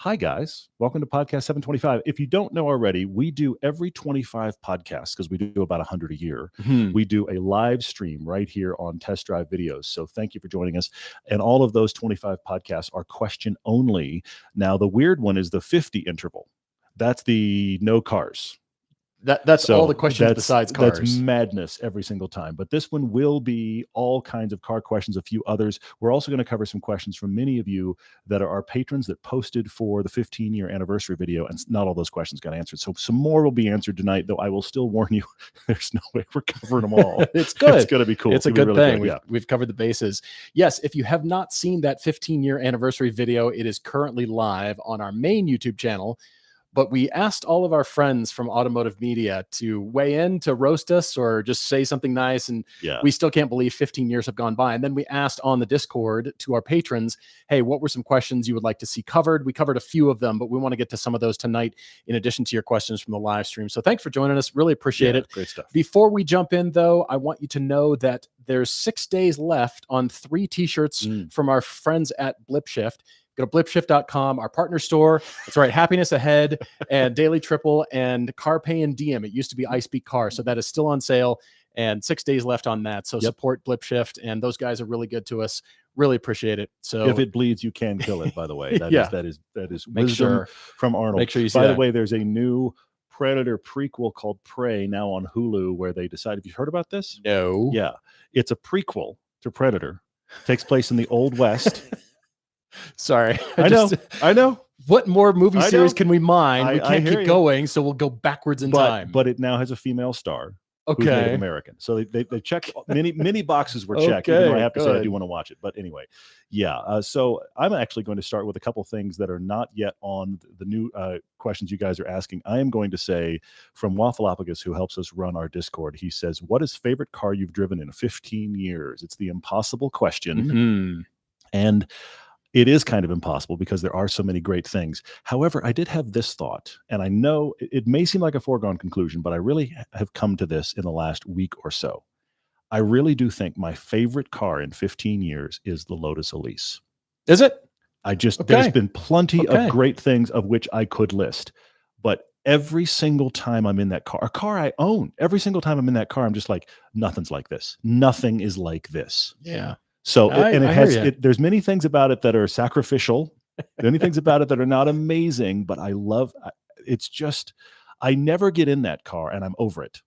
Hi, guys. Welcome to Podcast 725. If you don't know already, we do every 25 podcasts, because we do about 100 a year. We do a live stream right here on Test Drive Videos. So thank you for joining us. And all of those 25 podcasts are question only. Now, the weird one is the 50 interval. That's the no cars. That's all the questions besides cars. That's madness every single time. But this one will be all kinds of car questions, a few others. We're also going to cover some questions from many of you that are our patrons that posted for the 15-year anniversary video, and not all those questions got answered. So some more will be answered tonight, though I will still warn you, there's no way we're covering them all. It's good. It's going to be cool. It's a good thing. We've covered the bases. Yes, if you have not seen that 15-year anniversary video, it is currently live on our main YouTube channel. But we asked all of our friends from Automotive Media to weigh in, to roast us, or just say something nice. And we still can't believe 15 years have gone by. And then we asked on the Discord to our patrons, hey, what were some questions you would like to see covered? We covered a few of them, but we want to get to some of those tonight, in addition to your questions from the live stream. So thanks for joining us. Really appreciate it. Great stuff. Before we jump in, though, I want you to know that there's 6 days left on 3 t-shirts from our friends at BlipShift. Go to blipshift.com, our partner store. That's right, Happiness Ahead and Daily Triple and Car Pay and DM. It used to be iSpeak Car, so that is still on sale and 6 days left on that. So support BlipShift, and those guys are really good to us. Really appreciate it. So if it bleeds, you can kill it. By the way, that is wisdom from Arnold. Make sure you see By that. the way, there's a new Predator prequel called Prey now on Hulu, where they decided. Have you heard about this? No. Yeah, it's a prequel to Predator. Takes place in the Old West. Sorry. I know. What more movie series can we mine? We can't keep going, so we'll go backwards in time. But it now has a female star. Okay. Who's Native American. So they checked many boxes were checked. Even though I have to say I do want to watch it. But anyway, so I'm actually going to start with a couple things that are not yet on the new questions you guys are asking. I am going to say from Waffleopagus, who helps us run our Discord, he says, what is favorite car you've driven in 15 years? It's the impossible question. And it is kind of impossible because there are so many great things. However, I did have this thought, and I know it may seem like a foregone conclusion, but I really have come to this in the last week or so. I really do think my favorite car in 15 years is the Lotus Elise. Is it? There's been plenty of great things of which I could list, but every single time I'm in that car, a car I own, every single time I'm in that car, I'm just like, nothing's like this. Nothing is like this. Yeah. So, there's many things about it that are sacrificial, many things about it that are not amazing, but it's just, I never get in that car and I'm over it.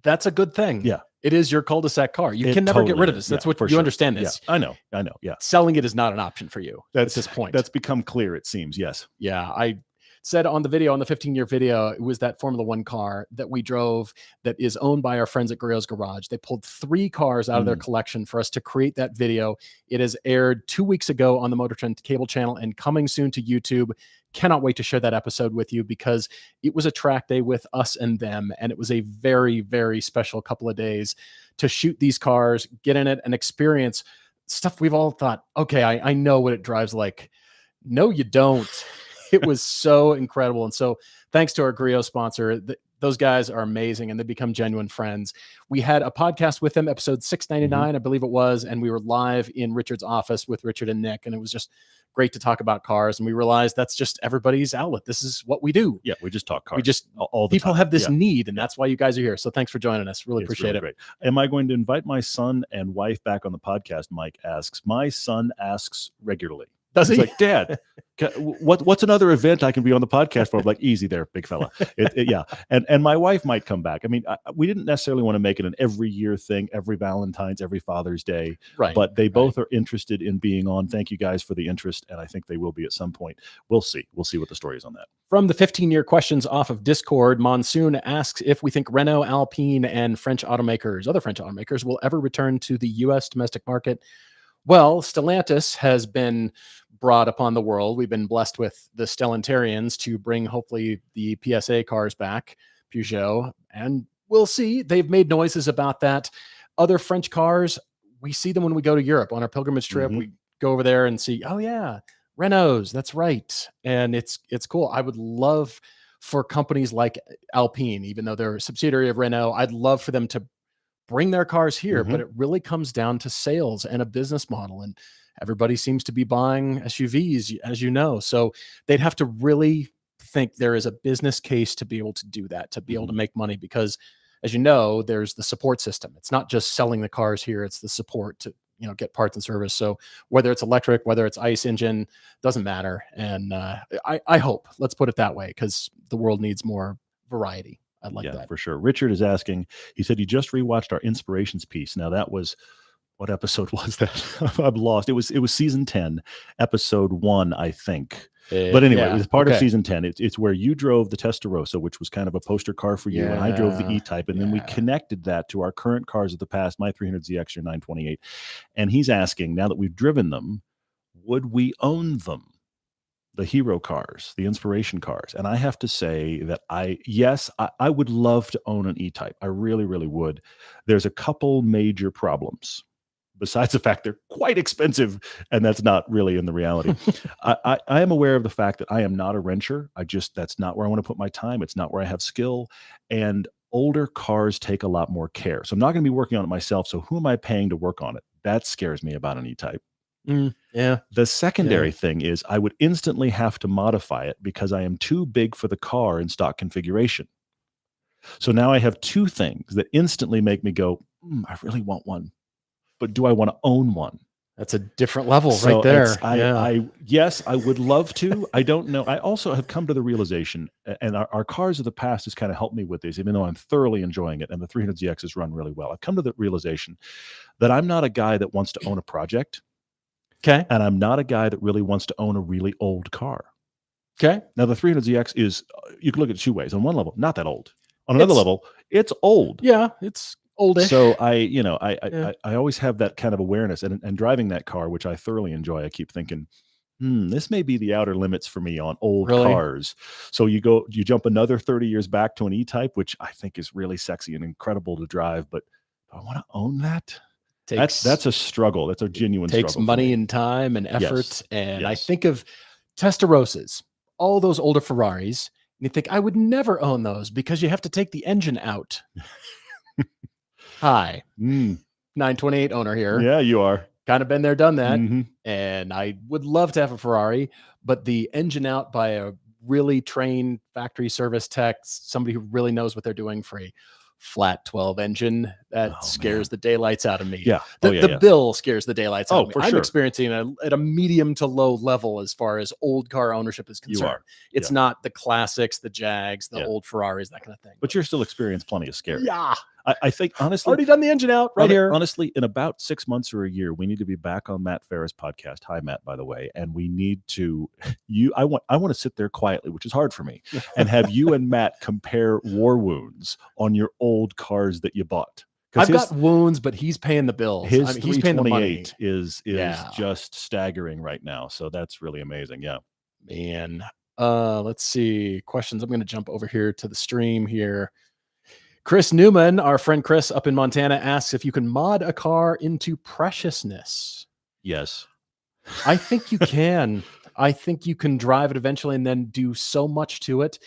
That's a good thing. Yeah. It is your cul-de-sac car. You can never get rid of this. That's what you understand this. Yeah, I know. Yeah. Selling it is not an option for you at this point. That's become clear, it seems. Yes. Yeah. I said on the 15-year video, it was that Formula One car that we drove that is owned by our friends at Grillo's Garage. They pulled 3 cars out of their collection for us to create that video. It has aired 2 weeks ago on the Motor Trend cable channel and coming soon to YouTube. Cannot wait to share that episode with you because it was a track day with us and them. And it was a very, very special couple of days to shoot these cars, get in it and experience stuff we've all thought, okay, I know what it drives like. No, you don't. It was so incredible. And so thanks to our Grillo sponsor, those guys are amazing and they become genuine friends. We had a podcast with them, episode 699, I believe it was. And we were live in Richard's office with Richard and Nick. And it was just great to talk about cars. And we realized that's just everybody's outlet. This is what we do. Yeah. We just talk cars. We just, all the people time. Have this need and that's why you guys are here. So thanks for joining us. Really appreciate it. Great. Am I going to invite my son and wife back on the podcast? Mike asks. My son asks regularly. Does he? He's like, Dad, what's another event I can be on the podcast for? I'm like, easy there, big fella. Yeah. And my wife might come back. I mean, we didn't necessarily want to make it an every year thing, every Valentine's, every Father's Day. Right. But they both are interested in being on. Thank you guys for the interest. And I think they will be at some point. We'll see. We'll see what the story is on that. From the 15-year questions off of Discord, Monsoon asks if we think Renault, Alpine, and other French automakers will ever return to the U.S. domestic market. Well, Stellantis has been brought upon the world. We've been blessed with the Stellantarians to bring hopefully the PSA cars back, Peugeot, and we'll see. They've made noises about that. Other French cars, we see them when we go to Europe on our pilgrimage trip. We go over there and see, oh yeah, Renaults, that's right. And it's cool. I would love for companies like Alpine, even though they're a subsidiary of Renault, I'd love for them to bring their cars here, but it really comes down to sales and a business model. And everybody seems to be buying SUVs, as you know. So they'd have to really think there is a business case to be able to do that, to be able to make money, because as you know, there's the support system. It's not just selling the cars here, it's the support to, you know, get parts and service. So whether it's electric, whether it's ICE engine, doesn't matter. And I hope, let's put it that way, because the world needs more variety. I like that. For sure. Richard is asking, he said he just rewatched our inspirations piece. Now that was, what episode was that? I'm lost. It was season 10, episode 1, I think. But anyway, it was part of season 10. It's where you drove the Testarossa, which was kind of a poster car for you, and I drove the E-Type, and then we connected that to our current cars of the past, my 300ZX, your 928. And he's asking, now that we've driven them, would we own them? The hero cars, the inspiration cars. And I have to say that I would love to own an E-Type. I really, really would. There's a couple major problems, besides the fact they're quite expensive, and that's not really in the reality. I am aware of the fact that I am not a wrencher. That's not where I want to put my time. It's not where I have skill. And older cars take a lot more care. So I'm not going to be working on it myself. So who am I paying to work on it? That scares me about an E-Type. The secondary thing is I would instantly have to modify it because I am too big for the car in stock configuration. So now I have two things that instantly make me go, I really want one, but do I want to own one? That's a different level right there. Yes, I would love to. I don't know. I also have come to the realization, and our cars of the past has kind of helped me with this, even though I'm thoroughly enjoying it, and the 300ZX has run really well. I've come to the realization that I'm not a guy that wants to own a project. Okay. And I'm not a guy that really wants to own a really old car. Okay. Now, the 300ZX is, you can look at it two ways. On one level, not that old. On another level, it's old. Yeah, it's oldish. So I always have that kind of awareness. And driving that car, which I thoroughly enjoy, I keep thinking, this may be the outer limits for me on old cars. So you jump another 30 years back to an E-Type, which I think is really sexy and incredible to drive. But do I want to own that? That's a struggle. That's a genuine struggle. Takes money and time and effort. And I think of Testarossas, all those older Ferraris, and you think, I would never own those because you have to take the engine out. Hi, 928 owner here. Yeah, you are. Kind of been there, done that. And I would love to have a Ferrari, but the engine out by a really trained factory service tech, somebody who really knows what they're doing, for a flat 12 engine, that scares the daylights out of me. The bill scares the daylights out of me. I'm experiencing at a medium to low level as far as old car ownership is concerned. It's not the classics, the Jags, the old Ferraris, that kind of thing. But you're still experienced plenty of scary. I think, honestly, already done the engine out here. Honestly, in about 6 months or a year, we need to be back on Matt Farah's podcast. Hi, Matt, by the way. And we need to, I want to sit there quietly, which is hard for me, and have you and Matt compare war wounds on your old cars that you bought. I've got wounds, but he's paying the bills. His he's paying the money. is just staggering right now. So that's really amazing. Yeah. Man. Let's see. Questions. I'm going to jump over here to the stream here. Chris Newman, our friend Chris up in Montana, asks if you can mod a car into preciousness. Yes. I think you can. I think you can drive it eventually and then do so much to it.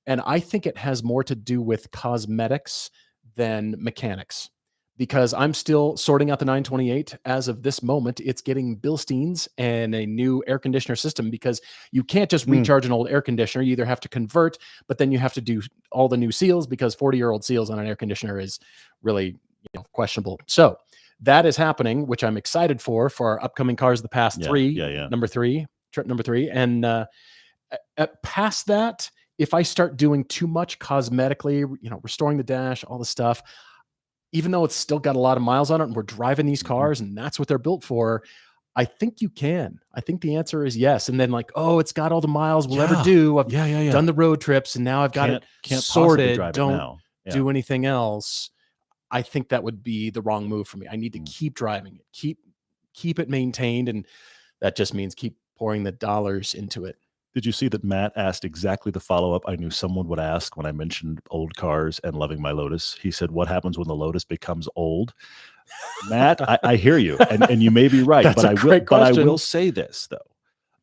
And I think it has more to do with cosmetics than mechanics, because I'm still sorting out the 928 as of this moment. It's getting Bilsteins and a new air conditioner system, because you can't just recharge an old air conditioner. You either have to convert, but then you have to do all the new seals, because 40-year-old seals on an air conditioner is really questionable. So that is happening, which I'm excited for our upcoming cars of the past three, trip number 3. And past that, if I start doing too much cosmetically, restoring the dash, all the stuff, even though it's still got a lot of miles on it and we're driving these cars and that's what they're built for, I think you can. I think the answer is yes. And then it's got all the miles we'll ever do. I've done the road trips and now I've got it sorted. Don't do anything else. I think that would be the wrong move for me. I need to keep driving it, keep it maintained. And that just means keep pouring the dollars into it. Did you see that Matt asked exactly the follow-up I knew someone would ask when I mentioned old cars and loving my Lotus? He said, what happens when the Lotus becomes old? Matt, I hear you, and you may be right, but I will say this, though.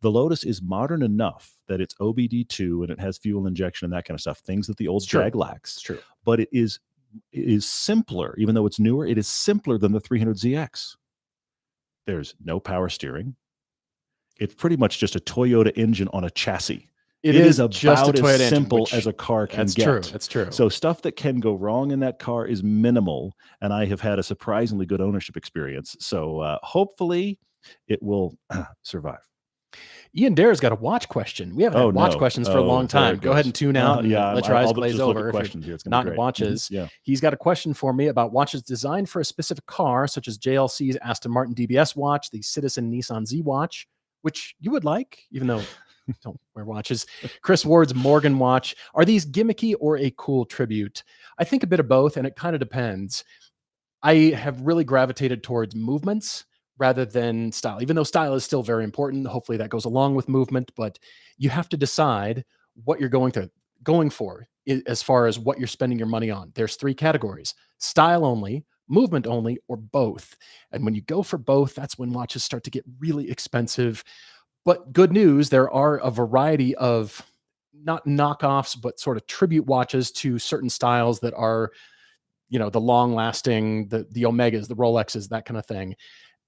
The Lotus is modern enough that it's OBD2 and it has fuel injection and that kind of stuff, things that the old Jag lacks. It's true. But it is is simpler, even though it's newer. It is simpler than the 300ZX. There's no power steering. It's pretty much just a Toyota engine on a chassis. It is about just a Toyota as simple engine, as a car can get. True. That's true. So stuff that can go wrong in that car is minimal, and I have had a surprisingly good ownership experience. So hopefully it will survive. Ian Dare's got a watch question. We haven't had watch questions for a long time. Go ahead and tune out and let your eyes glaze over if you're not into watches. Yeah. He's got a question for me about watches designed for a specific car, such as JLC's Aston Martin DBS watch, the Citizen Nissan Z watch, which you would like, even though you don't wear watches. Chris Ward's Morgan watch. Are these gimmicky or a cool tribute? I think a bit of both, and it kind of depends. I have really gravitated towards movements rather than style, even though style is still very important. Hopefully that goes along with movement, but you have to decide what you're going for as far as what you're spending your money on. There's 3 categories: style only, movement only, or both. And when you go for both, that's when watches start to get really expensive. But good news, there are a variety of not knockoffs, but sort of tribute watches to certain styles that are, the long lasting, the Omegas, the Rolexes, that kind of thing.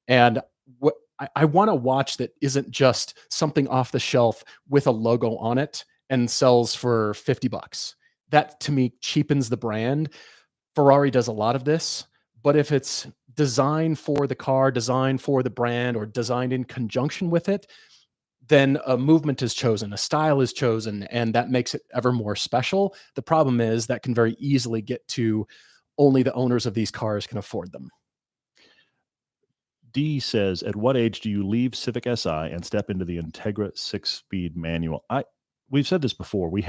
And what I want a watch that isn't just something off the shelf with a logo on it and sells for $50. That to me cheapens the brand. Ferrari does a lot of this, but if it's designed for the car, designed for the brand, or designed in conjunction with it, then a movement is chosen, a style is chosen, and that makes it ever more special. The problem is that can very easily get to only the owners of these cars can afford them. D says, at what age do you leave Civic Si and step into the Integra 6-speed manual? We've said this before. We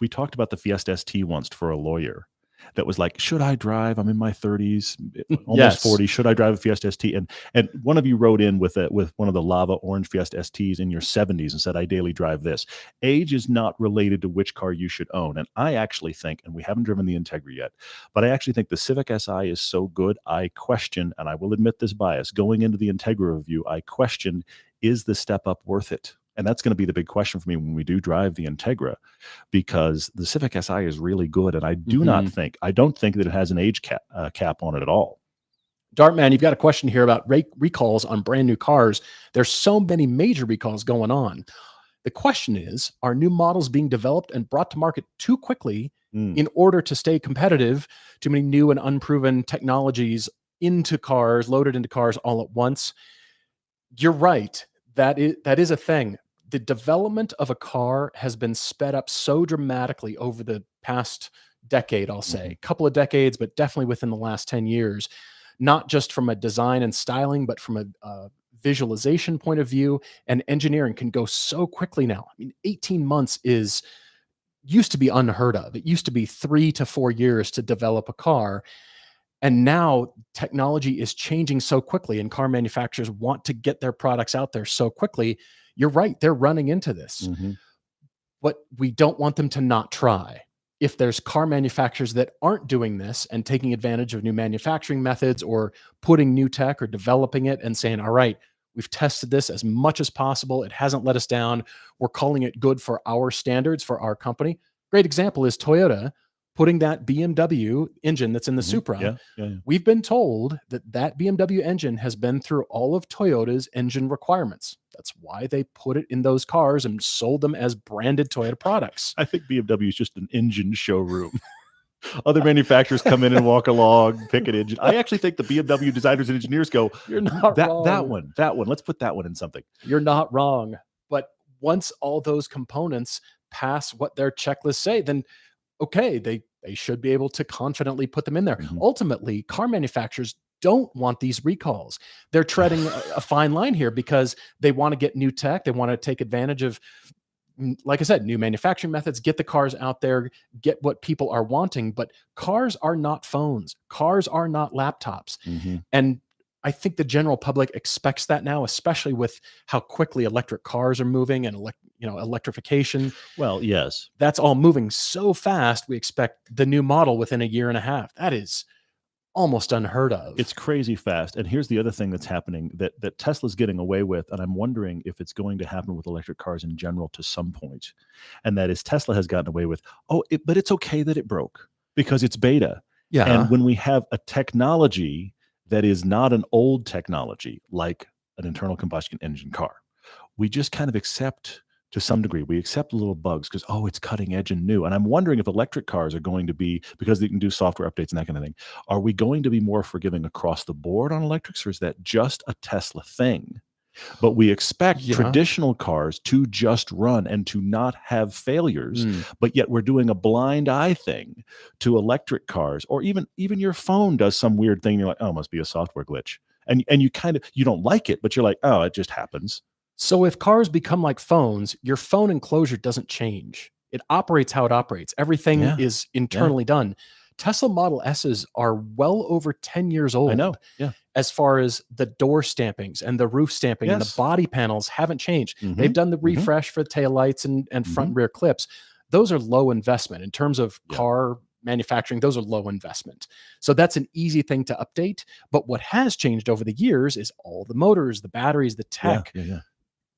talked about the Fiesta ST once for a lawyer that was like, should I drive? I'm in my 30s, almost 40. Should I drive a Fiesta ST? And one of you wrote in with one of the lava orange Fiesta STs in your 70s and said, I daily drive this. Age is not related to which car you should own. And I actually think, and we haven't driven the Integra yet, but I actually think the Civic Si is so good, I question, and I will admit this bias, going into the Integra review, I question, is the step up worth it? And that's going to be the big question for me when we do drive the Integra, because the Civic Si is really good. And I don't think that it has an age cap on it at all. Dartman, you've got a question here about recalls on brand new cars. There's so many major recalls going on. The question is, are new models being developed and brought to market too quickly in order to stay competitive? Too many new and unproven technologies loaded into cars all at once. You're right. That is a thing. The development of a car has been sped up so dramatically over the past decade, I'll say. A couple of decades, but definitely within the last 10 years, not just from a design and styling, but from a visualization point of view, and engineering can go so quickly now. I mean, 18 months used to be unheard of. It used to be 3 to 4 years to develop a car. And now technology is changing so quickly, and car manufacturers want to get their products out there so quickly. You're right. They're running into this, but we don't want them to not try. If there's car manufacturers that aren't doing this and taking advantage of new manufacturing methods or putting new tech or developing it and saying, all right, we've tested this as much as possible, it hasn't let us down, we're calling it good for our standards, for our company. Great example is Toyota putting that BMW engine that's in the Supra. We've been told that BMW engine has been through all of Toyota's engine requirements. That's why they put it in those cars and sold them as branded Toyota products. I think BMW is just an engine showroom. Other manufacturers come in and walk along, pick an engine. I actually think the BMW designers and engineers go, you're not wrong. That one, let's put that one in something. You're not wrong. But once all those components pass what their checklists say, then okay, they should be able to confidently put them in there. Ultimately, car manufacturers don't want these recalls. They're treading a fine line here because they want to get new tech. They want to take advantage of, like I said, new manufacturing methods, get the cars out there, get what people are wanting. But cars are not phones. Cars are not laptops. And I think the general public expects that now, especially with how quickly electric cars are moving and electrification. Well, yes, that's all moving so fast. We expect the new model within a year and a half. That is almost unheard of. It's crazy fast. And here's the other thing that's happening that Tesla's getting away with, and I'm wondering if it's going to happen with electric cars in general to some point. And that is, Tesla has gotten away with, but it's okay that it broke because it's beta. Yeah. And when we have a technology that is not an old technology, like an internal combustion engine car, we just kind of accept, to some degree, we accept little bugs because, oh, it's cutting edge and new. And I'm wondering if electric cars are going to be, because they can do software updates and that kind of thing, are we going to be more forgiving across the board on electrics, or is that just a Tesla thing? But we expect traditional cars to just run and to not have failures, but yet we're doing a blind eye thing to electric cars, or even your phone does some weird thing. You're like, oh, it must be a software glitch. And you kind of, you don't like it, but you're like, oh, it just happens. So if cars become like phones, your phone enclosure doesn't change. It operates how it operates. Everything is internally done. Tesla Model S's are well over 10 years old. I know. Yeah. As far as the door stampings and the roof stamping and the body panels haven't changed. They've done the refresh for the taillights and front and rear clips. Those are low investment in terms of car manufacturing. Those are low investment. So that's an easy thing to update. But what has changed over the years is all the motors, the batteries, the tech.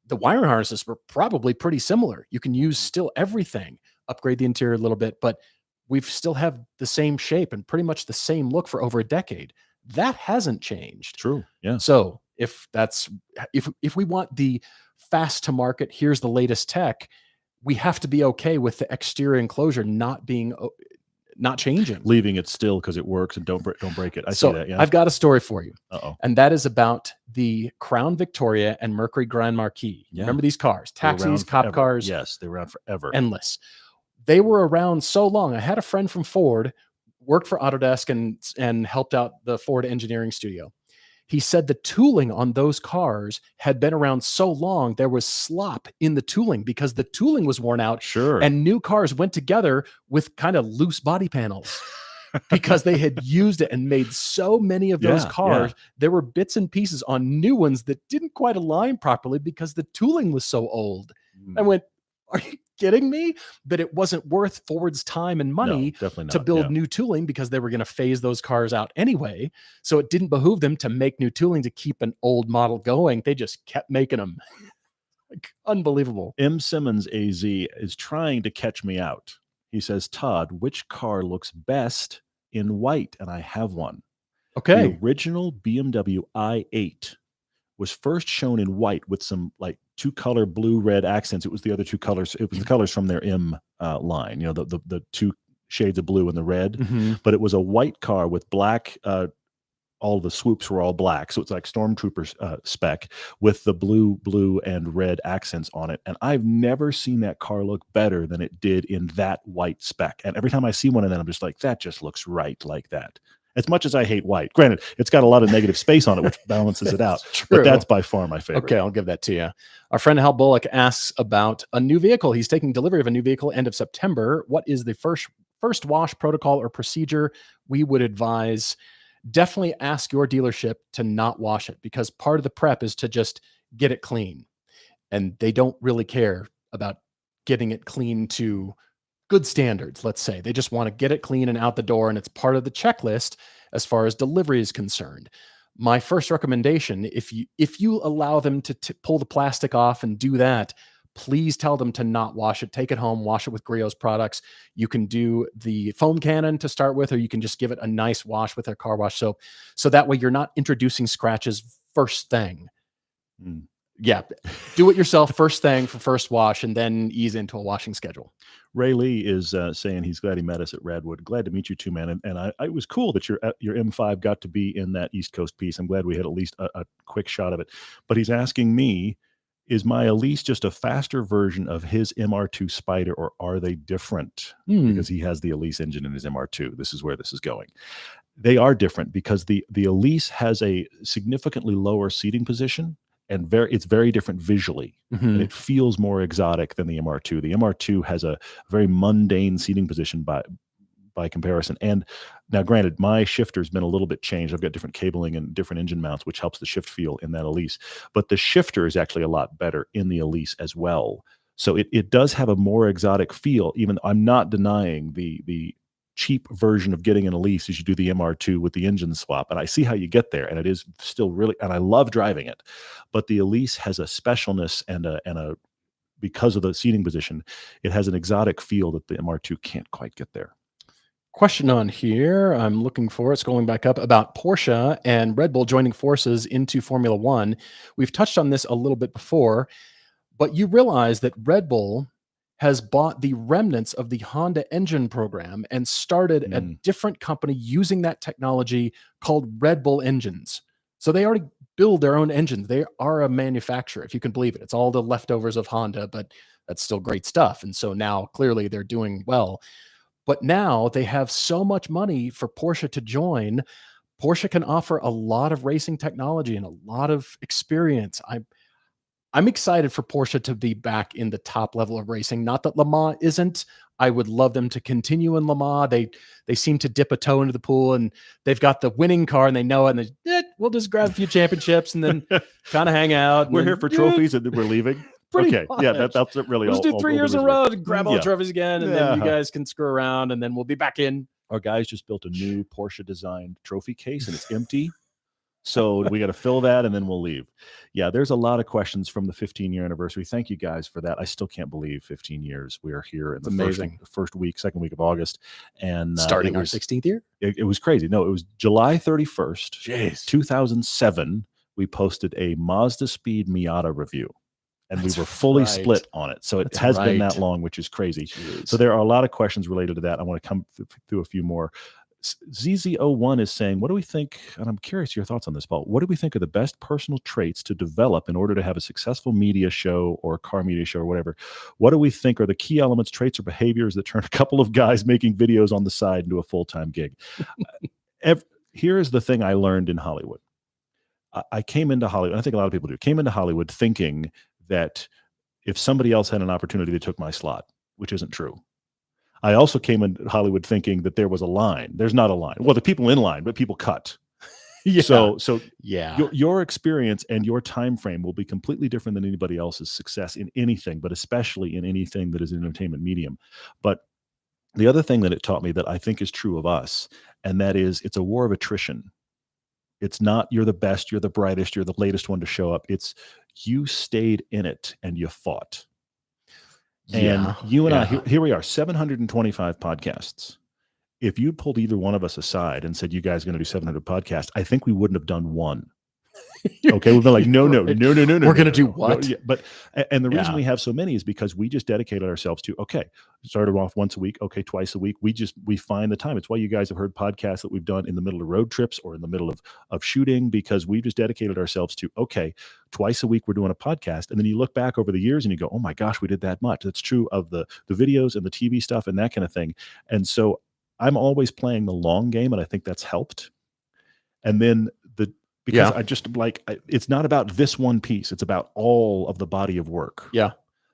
The wiring harnesses were probably pretty similar. You can use still everything, upgrade the interior a little bit, but we've still have the same shape and pretty much the same look for over a decade. That hasn't changed. True. Yeah. So if we want the fast to market, here's the latest tech, we have to be okay with the exterior enclosure not changing, leaving it still because it works, and don't break it. I see that. Yeah. I've got a story for you. And that is about the Crown Victoria and Mercury Grand Marquis. Remember these cars, taxis, cop cars? Yes, they were around forever. Endless. They were around so long. I had a friend from Ford, worked for Autodesk and helped out the Ford engineering studio. He said the tooling on those cars had been around so long, there was slop in the tooling because the tooling was worn out. Sure. And new cars went together with kind of loose body panels because they had used it and made so many of those cars. There were bits and pieces on new ones that didn't quite align properly because the tooling was so old. I went, are you kidding me? But it wasn't worth Ford's time and money to build new tooling because they were going to phase those cars out anyway. So it didn't behoove them to make new tooling to keep an old model going. They just kept making them. Like, unbelievable. M. Simmons AZ is trying to catch me out. He says, Todd, which car looks best in white? And I have one. Okay. The original BMW i8 was first shown in white with some like 2-color blue red accents. It was the other 2 colors. It was the colors from their M line, you know, the 2 shades of blue and the red, but it was a white car with black, all the swoops were all black. So it's like Stormtrooper spec with the blue and red accents on it. And I've never seen that car look better than it did in that white spec. And every time I see one of them, I'm just like, that just looks right like that. As much as I hate white, granted, it's got a lot of negative space on it, which balances it out. But that's by far my favorite. Okay, I'll give that to you. Our friend Hal Bullock asks about a new vehicle. He's taking delivery of a new vehicle end of September. What is the first wash protocol or procedure? We would advise definitely ask your dealership to not wash it, because part of the prep is to just get it clean. And they don't really care about getting it clean to good standards, let's say. They just want to get it clean and out the door, and it's part of the checklist as far as delivery is concerned. My first recommendation, if you allow them to pull the plastic off and do that, please tell them to not wash it. Take it home, wash it with Griot's products. You can do the foam cannon to start with, or you can just give it a nice wash with their car wash soap. So that way you're not introducing scratches first thing. Yeah, do it yourself first thing for first wash, and then ease into a washing schedule. Ray Lee is saying he's glad he met us at Redwood. Glad to meet you too, man. And it was cool that your M5 got to be in that East Coast piece. I'm glad we had at least a quick shot of it. But he's asking me, is my Elise just a faster version of his MR2 Spider, or are they different? Because he has the Elise engine in his MR2. This is where this is going. They are different because the Elise has a significantly lower seating position, and it's very different visually, and it feels more exotic than the MR2. The MR2 has a very mundane seating position by comparison. And now, granted, my shifter's been a little bit changed. I've got different cabling and different engine mounts, which helps the shift feel in that Elise. But the shifter is actually a lot better in the Elise as well. So it does have a more exotic feel. Even I'm not denying the cheap version of getting an Elise is you do the MR2 with the engine swap, and I see how you get there, and it is still really, and I love driving it, but the Elise has a specialness and a because of the seating position, it has an exotic feel that the MR2 can't quite get there. question on here. I'm looking for it. Scrolling back up about Porsche and Red Bull joining forces into Formula One. We've touched on this a little bit before, but you realize that Red Bull has bought the remnants of the Honda engine program and started a different company using that technology called Red Bull Engines. So they already build their own engines. They are a manufacturer, if you can believe it. It's all the leftovers of Honda, but that's still great stuff. And so now clearly they're doing well. But now they have so much money for Porsche to join. Porsche can offer a lot of racing technology and a lot of experience. I'm excited for Porsche to be back in the top level of racing. Not that Le Mans isn't. I would love them to continue in Le Mans. They seem to dip a toe into the pool, and they've got the winning car, and they know it. And we'll just grab a few championships and then kind of hang out. We're here for trophies, and then we're leaving. Okay, much. Yeah, that's really we'll all. Just do 3 years in a row to grab all the Yeah. trophies again, and then you guys can screw around, and then we'll be back in. Our guys just built a new Porsche designed trophy case, and it's empty. So we got to fill that, and then we'll leave. Yeah, there's a lot of questions from the 15-year anniversary. Thank you guys for that. I still can't believe 15 years. We are here in the second week of August, and starting our 16th year. It was crazy. No, it was July 31st, 2007. We posted a Mazda Speed Miata review, and we were fully split on it. So it has been that long, which is crazy. Jeez. So there are a lot of questions related to that. I want to come through a few more. ZZ01 is saying, what do we think, and I'm curious your thoughts on this, Paul, what do we think are the best personal traits to develop in order to have a successful media show or car media show or whatever? What do we think are the key elements, traits, or behaviors that turn a couple of guys making videos on the side into a full-time gig? Here is the thing I learned in Hollywood. I came into Hollywood, and I think a lot of people do, came into Hollywood thinking that if somebody else had an opportunity, they took my slot, which isn't true. I also came into Hollywood thinking that there was a line. There's not a line. Well, the people in line, but people cut. So your experience and your time frame will be completely different than anybody else's success in anything, but especially in anything that is an entertainment medium. But the other thing that it taught me that I think is true of us, and that is it's a war of attrition. It's not you're the best, you're the brightest, you're the latest one to show up. It's you stayed in it and you fought. And you and I, here we are, 725 podcasts. If you pulled either one of us aside and said, you guys are going to do 700 podcasts, I think we wouldn't have done one. Okay. We've been like, no. We're going to do what? No, yeah. But, and the reason we have so many is because we just dedicated ourselves to, started off once a week. Okay. Twice a week. We find the time. It's why you guys have heard podcasts that we've done in the middle of road trips or in the middle of shooting, because we just dedicated ourselves to, twice a week we're doing a podcast. And then you look back over the years and you go, oh my gosh, we did that much. That's true of the videos and the TV stuff and that kind of thing. And so I'm always playing the long game, and I think that's helped. And then because I just it's not about this one piece. It's about all of the body of work.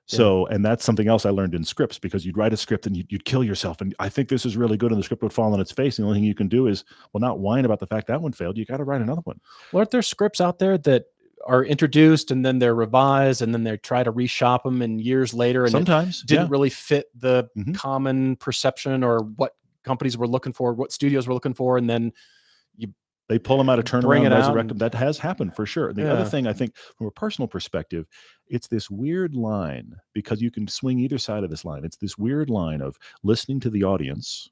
So, and that's something else I learned in scripts, because you'd write a script and you'd kill yourself. And I think this is really good, and the script would fall on its face. And the only thing you can do is, not whine about the fact that one failed. You got to write another one. Well, aren't there scripts out there that are introduced and then they're revised and then they try to reshop them, and years later, and sometimes it didn't really fit the common perception or what companies were looking for, what studios were looking for, and then they pull them out of turnaround, resurrect them. That has happened for sure. The other thing, I think, from a personal perspective, it's this weird line, because you can swing either side of this line. It's this weird line of listening to the audience,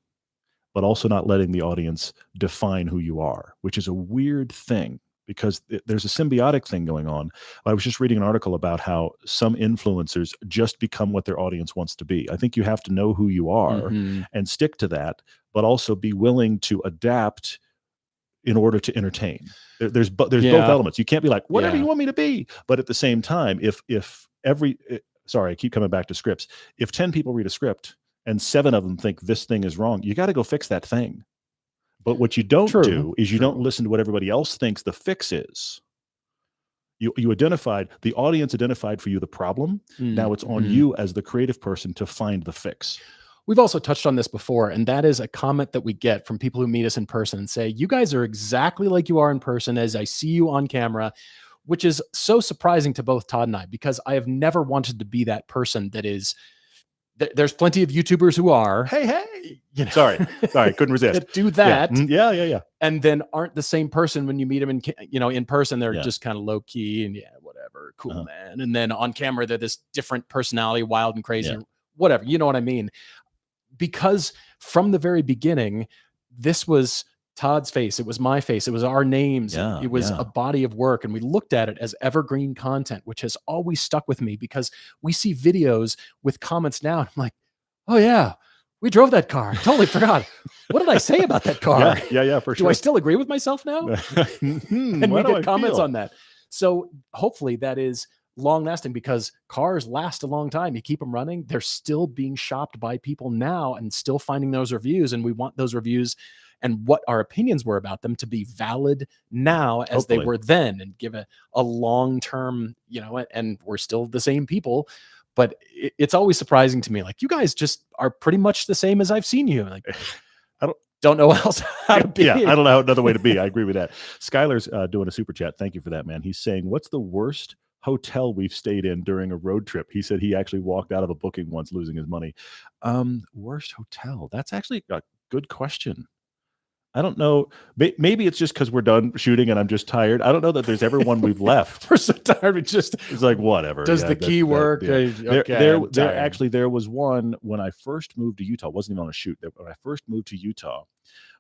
but also not letting the audience define who you are, which is a weird thing, because there's a symbiotic thing going on. I was just reading an article about how some influencers just become what their audience wants to be. I think you have to know who you are and stick to that, but also be willing to adapt in order to entertain. There's both elements. You can't be like, whatever you want me to be. But at the same time, I keep coming back to scripts. If 10 people read a script and 7 of them think this thing is wrong, you got to go fix that thing. But what you don't do is you don't listen to what everybody else thinks the fix is. The audience identified for you the problem. Now it's on you as the creative person to find the fix. We've also touched on this before, and that is a comment that we get from people who meet us in person and say, you guys are exactly like you are in person as I see you on camera, which is so surprising to both Todd and I, because I have never wanted to be that person that is. There's plenty of YouTubers who are, hey, sorry, couldn't resist. that do that. Yeah. And then aren't the same person when you meet them in person. They're just kind of low key and whatever, cool, man. And then on camera, they're this different personality, wild and crazy, whatever. You know what I mean? because from the very beginning, this was Todd's face. It was my face. It was our names. It was a body of work. And we looked at it as evergreen content, which has always stuck with me because we see videos with comments now. And I'm like, oh yeah, we drove that car. I totally forgot. What did I say about that car? Yeah, for sure. Do I still agree with myself now? And we get comments on that. So hopefully that is long lasting because cars last a long time. You keep them running. They're still being shopped by people now and still finding those reviews. And we want those reviews and what our opinions were about them to be valid now as they were then, and give a long-term, and we're still the same people. But it's always surprising to me. Like, you guys just are pretty much the same as I've seen you. Like, I don't know else how to be. Yeah, I don't know another way to be. I agree with that. Skylar's doing a super chat. Thank you for that, man. He's saying, what's the worst hotel we've stayed in during a road trip? He said he actually walked out of a booking once losing his money. Worst hotel? That's actually a good question. I don't know. Maybe it's just because we're done shooting and I'm just tired. I don't know that there's ever one we've left. We're so tired. It's like, whatever. Does the key work? There was one when I first moved to Utah. It wasn't even on a shoot. When I first moved to Utah,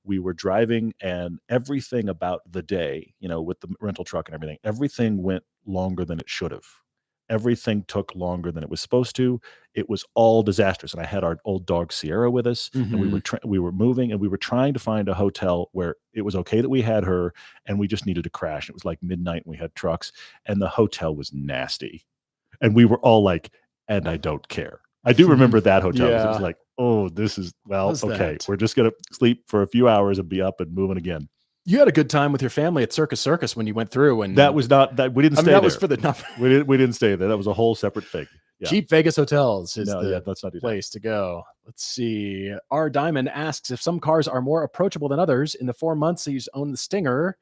we were driving and everything about the day, with the rental truck and everything went longer than it should have. Everything took longer than it was supposed to. It was all disastrous. And I had our old dog Sierra with us, and we were moving, and we were trying to find a hotel where it was okay that we had her, and we just needed to crash. It was like midnight, and we had trucks, and the hotel was nasty. And we were all like, and I don't care. I do remember that hotel. It was like, oh, this is, okay. We're just going to sleep for a few hours and be up and moving again. You had a good time with your family at Circus when you went through, and that was not that we didn't stay there. That was for the number. We didn't stay there. That was a whole separate thing. Yeah. Cheap Vegas hotels is let's not do place to go. Let's see. R Diamond asks if some cars are more approachable than others. In the 4 months he's owned the Stinger,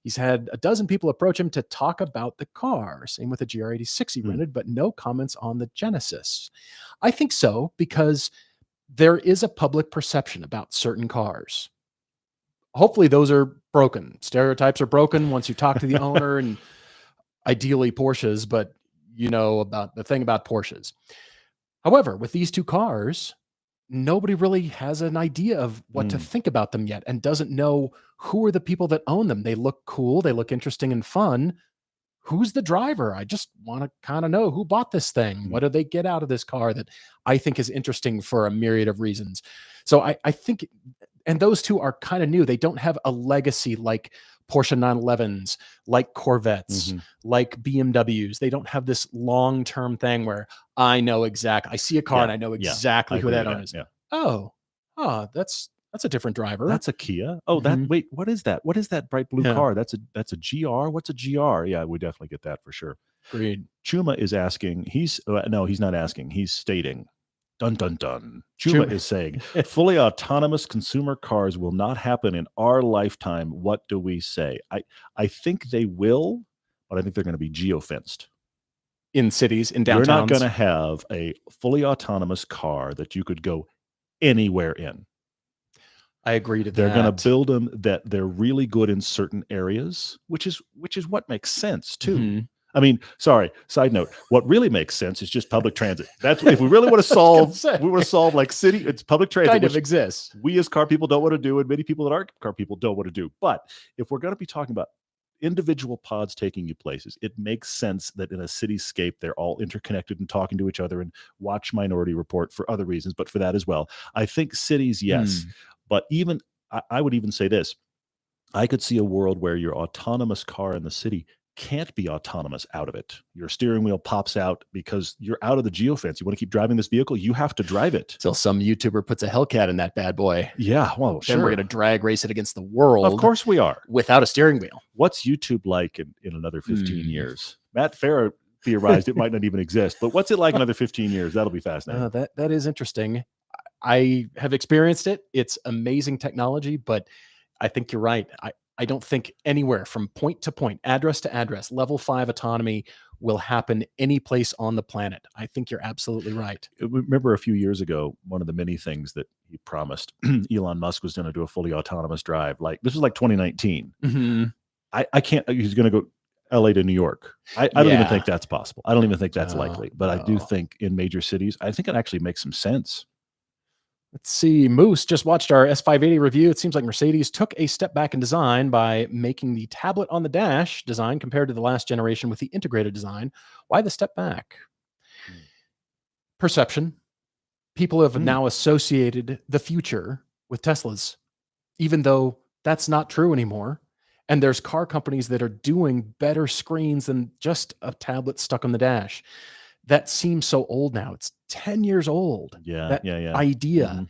he's had a dozen people approach him to talk about the car. Same with the GR86 he rented, but no comments on the Genesis. I think so, because there is a public perception about certain cars. Hopefully those are broken. Stereotypes are broken once you talk to the owner, and ideally Porsches, but about the thing about Porsches. However, with these two cars, nobody really has an idea of what to think about them yet, and doesn't know who are the people that own them. They look cool. They look interesting and fun. Who's the driver? I just want to kind of know who bought this thing. What do they get out of this car that I think is interesting for a myriad of reasons? So I think, and those two are kind of new. They don't have a legacy like Porsche 911s, like Corvettes, like BMWs. They don't have this long-term thing where I know exactly. I see a car and I know exactly who that owner is. Yeah. That's a different driver. That's a Kia. Oh, wait, what is that? What is that bright blue car? That's a GR. What's a GR? Yeah, we definitely get that for sure. Agreed. Chuma is asking. He's not asking. He's stating. Dun, dun, dun. Chuma is saying, fully autonomous consumer cars will not happen in our lifetime. What do we say? I think they will, but I think they're going to be geofenced. In cities, in downtowns. You're not going to have a fully autonomous car that you could go anywhere in. I agree to that. They're going to build them that they're really good in certain areas, which is what makes sense too. I mean, sorry, side note, what really makes sense is just public transit. That's if we really want to solve like city, it's public transit. Kind of exists. We as car people don't want to do, and many people that aren't car people don't want to do. But if we're going to be talking about individual pods taking you places, it makes sense that in a cityscape, they're all interconnected and talking to each other, and watch Minority Report for other reasons, but for that as well. I think cities, yes. But even, I would even say this, I could see a world where your autonomous car in the city can't be autonomous out of it. Your steering wheel pops out because you're out of the geofence. You want to keep driving this vehicle, you have to drive it. Till some YouTuber puts a Hellcat in that bad boy. Yeah, well, then we're going to drag race it against the world. Of course we are. Without a steering wheel. What's YouTube like in another 15 years? Matt Farah theorized it might not even exist, but what's it like in another 15 years? That'll be fascinating. That is interesting. I have experienced it. It's amazing technology, but I think you're right. I don't think anywhere from point to point, address to address, level 5 autonomy will happen any place on the planet. I think you're absolutely right. Remember a few years ago, one of the many things that he promised, Elon Musk was going to do a fully autonomous drive. Like this was like 2019. I can't, he's going to go LA to New York. I don't even think that's possible. I don't even think that's likely, but I do think in major cities, I think it actually makes some sense. Let's see. Moose just watched our S580 review. It seems like Mercedes took a step back in design by making the tablet on the dash design compared to the last generation with the integrated design. Why the step back? Perception. People have now associated the future with Teslas, even though that's not true anymore. And there's car companies that are doing better screens than just a tablet stuck on the dash. That seems so old now. It's 10 years old. That idea.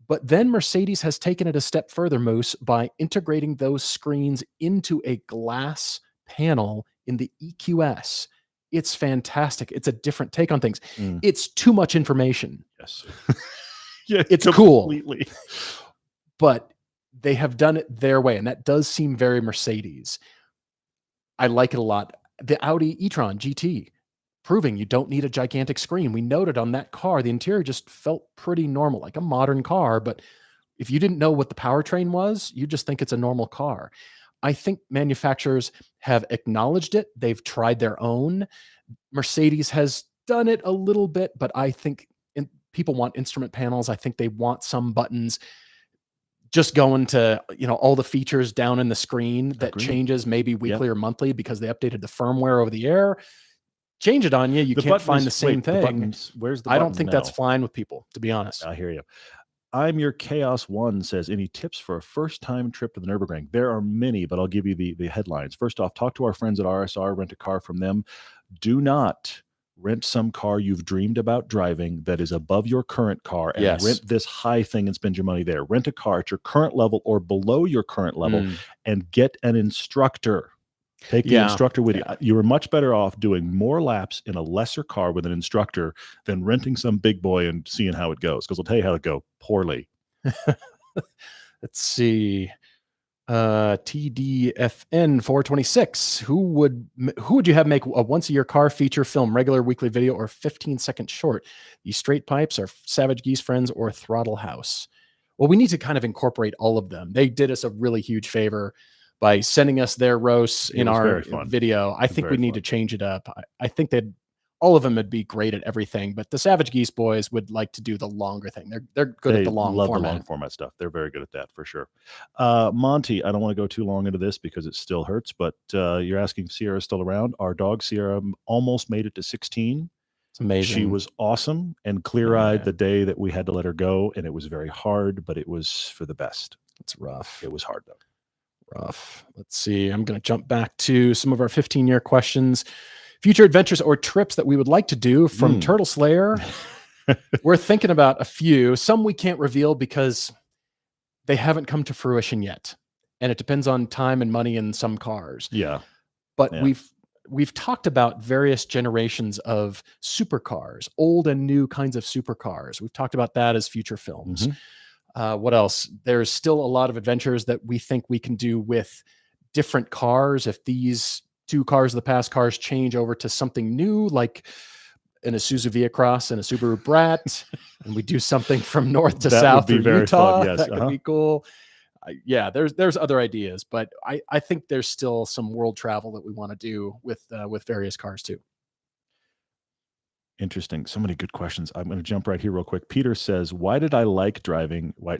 But then Mercedes has taken it a step further, Moose, by integrating those screens into a glass panel in the EQS. It's fantastic. It's a different take on things. It's too much information. Yes. Yeah, it's completely cool. But they have done it their way, and that does seem very Mercedes. I like it a lot. The Audi e-tron GT, proving you don't need a gigantic screen. We noted on that car, the interior just felt pretty normal, like a modern car. But if you didn't know what the powertrain was, you just think it's a normal car. I think manufacturers have acknowledged it. They've tried their own. Mercedes has done it a little bit, but I think people want instrument panels. I think they want some buttons. Just going to, all the features down in the screen that changes maybe weekly or monthly because they updated the firmware over the air. Change it on you. You can't find the same thing. Where's the I don't think that's fine with people, to be honest. I hear you. I'm Your Chaos One says, any tips for a first-time trip to the Nürburgring? There are many, but I'll give you the headlines. First off, talk to our friends at RSR, rent a car from them. Do not rent some car you've dreamed about driving that is above your current car and rent this high thing and spend your money there. Rent a car at your current level or below your current level and get an instructor. Take the instructor with you. You are much better off doing more laps in a lesser car with an instructor than renting some big boy and seeing how it goes. Because I'll tell you how it go poorly. Let's see. TDFN 426. Who would you have make a once-a-year car feature film, regular weekly video, or 15-second short? The Straight Pipes, or Savage Geese Friends, or Throttle House? Well, we need to kind of incorporate all of them. They did us a really huge favor by sending us their roasts in our video. I think we need to change it up. I think that all of them would be great at everything, but the Savage Geese boys would like to do the longer thing. They're good at the long format. The long format stuff. They're very good at that for sure. Monty, I don't want to go too long into this because it still hurts, but you're asking if Sierra's still around. Our dog Sierra almost made it to 16. It's amazing. She was awesome and clear-eyed the day that we had to let her go, and it was very hard, but it was for the best. It's rough. It was hard though. Rough. Let's see. I'm going to jump back to some of our 15-year questions. Future adventures or trips that we would like to do from Turtle Slayer. We're thinking about a few. Some we can't reveal because they haven't come to fruition yet. And it depends on time and money in some cars. Yeah. But we've talked about various generations of supercars, old and new kinds of supercars. We've talked about that as future films. What else? There's still a lot of adventures that we think we can do with different cars. If these two cars of the past cars change over to something new, like an Isuzu Via-Cross and a Subaru Brat, and we do something from north to south through Utah, that could be cool. There's other ideas, but I think there's still some world travel that we want to do with various cars too. Interesting. So many good questions. I'm going to jump right here real quick. Peter says, why did he like driving the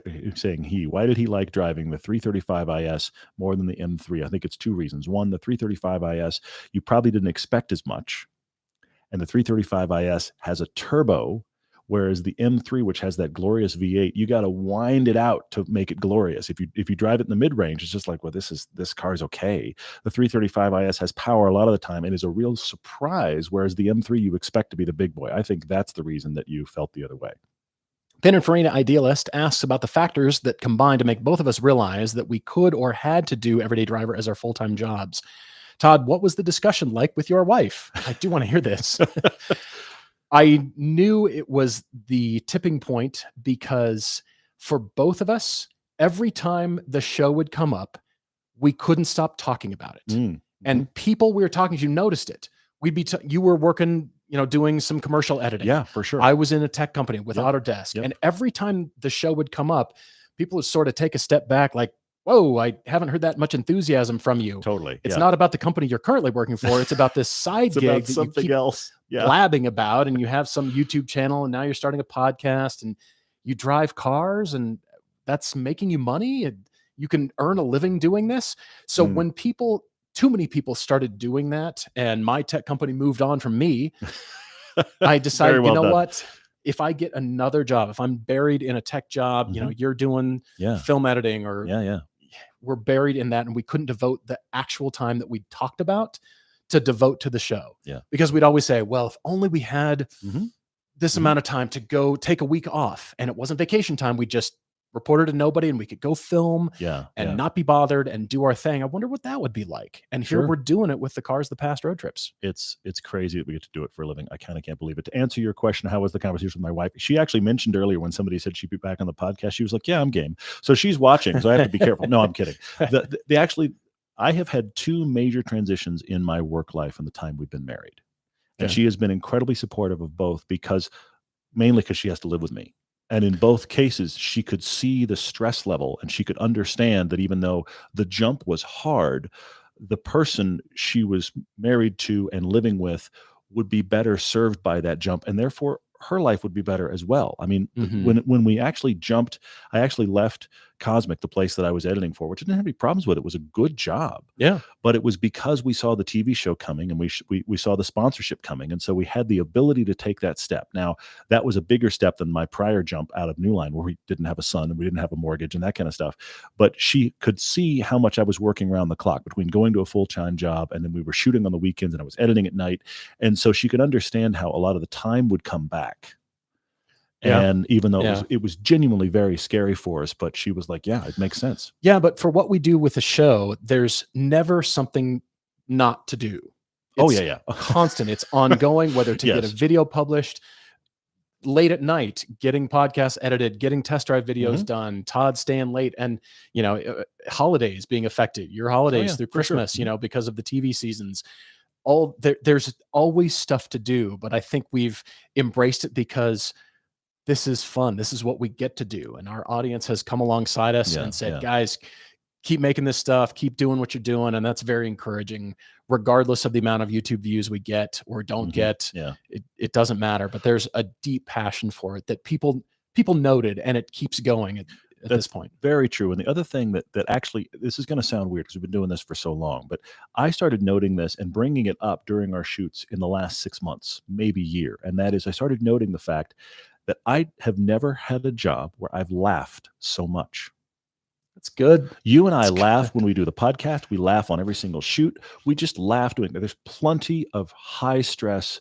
335 IS more than the M3? I think it's two reasons. One, the 335 IS, you probably didn't expect as much. And the 335 IS has a turbo, whereas the M3, which has that glorious V8, you got to wind it out to make it glorious. If you drive it in the mid-range, it's just like, well, this car's okay. The 335 IS has power a lot of the time and is a real surprise, whereas the M3 you expect to be the big boy. I think that's the reason that you felt the other way. Pininfarina Idealist asks about the factors that combine to make both of us realize that we could or had to do Everyday Driver as our full-time jobs. Todd, what was the discussion like with your wife? I do want to hear this. I knew it was the tipping point because for both of us, every time the show would come up, we couldn't stop talking about it. And people we were talking to noticed it. You were working, doing some commercial editing. Yeah, for sure. I was in a tech company with Autodesk. And every time the show would come up, people would sort of take a step back like, whoa, I haven't heard that much enthusiasm from you. Totally. It's not about the company you're currently working for. It's about this side gig about that something you keep else. blabbing about, and you have some YouTube channel, and now you're starting a podcast, and you drive cars and that's making you money, and you can earn a living doing this. So when too many people started doing that and my tech company moved on from me, I decided, you know what? If I get another job, if I'm buried in a tech job, you know, you're doing film editing or we're buried in that, and we couldn't devote the actual time that we talked about to devote to the show. Because we'd always say, well, if only we had this amount of time to go take a week off and it wasn't vacation time, we just reported to nobody and we could go film and not be bothered and do our thing. I wonder what that would be like. And here we're doing it with the Cars the Past road trips. It's crazy that we get to do it for a living. I kind of can't believe it. To answer your question, how was the conversation with my wife? She actually mentioned earlier when somebody said she'd be back on the podcast, she was like, yeah, I'm game. So she's watching. So I have to be careful. No, I'm kidding. I have had 2 major transitions in my work life in the time we've been married. And she has been incredibly supportive of both, mainly because she has to live with me. And in both cases, she could see the stress level and she could understand that even though the jump was hard, the person she was married to and living with would be better served by that jump. And therefore, her life would be better as well. I mean, when we actually jumped, I actually left Cosmic, the place that I was editing for, which I didn't have any problems with. It was a good job. But it was because we saw the TV show coming and we saw the sponsorship coming. And so we had the ability to take that step. Now, that was a bigger step than my prior jump out of New Line, where we didn't have a son and we didn't have a mortgage and that kind of stuff. But she could see how much I was working around the clock between going to a full-time job and then we were shooting on the weekends and I was editing at night. And so she could understand how a lot of the time would come back. And even though it was genuinely very scary for us, but she was like, yeah, it makes sense. Yeah, but for what we do with the show, there's never something not to do. It's constant. It's ongoing, whether to get a video published late at night, getting podcasts edited, getting test drive videos done, Todd staying late, and, you know, holidays being affected, your holidays through Christmas, you know, because of the TV seasons. There's always stuff to do, but I think we've embraced it because this is fun. This is what we get to do. And our audience has come alongside us and said, guys, keep making this stuff, keep doing what you're doing. And that's very encouraging, regardless of the amount of YouTube views we get or don't get. It doesn't matter, but there's a deep passion for it that people noted, and it keeps going at this point. Very true. And the other thing that actually, this is going to sound weird because we've been doing this for so long, but I started noting this and bringing it up during our shoots in the last 6 months, maybe year. And that is, I started noting the fact that I have never had a job where I've laughed so much. That's good. You and I laugh when we do the podcast. We laugh on every single shoot. We just laugh doing it. There's plenty of high stress,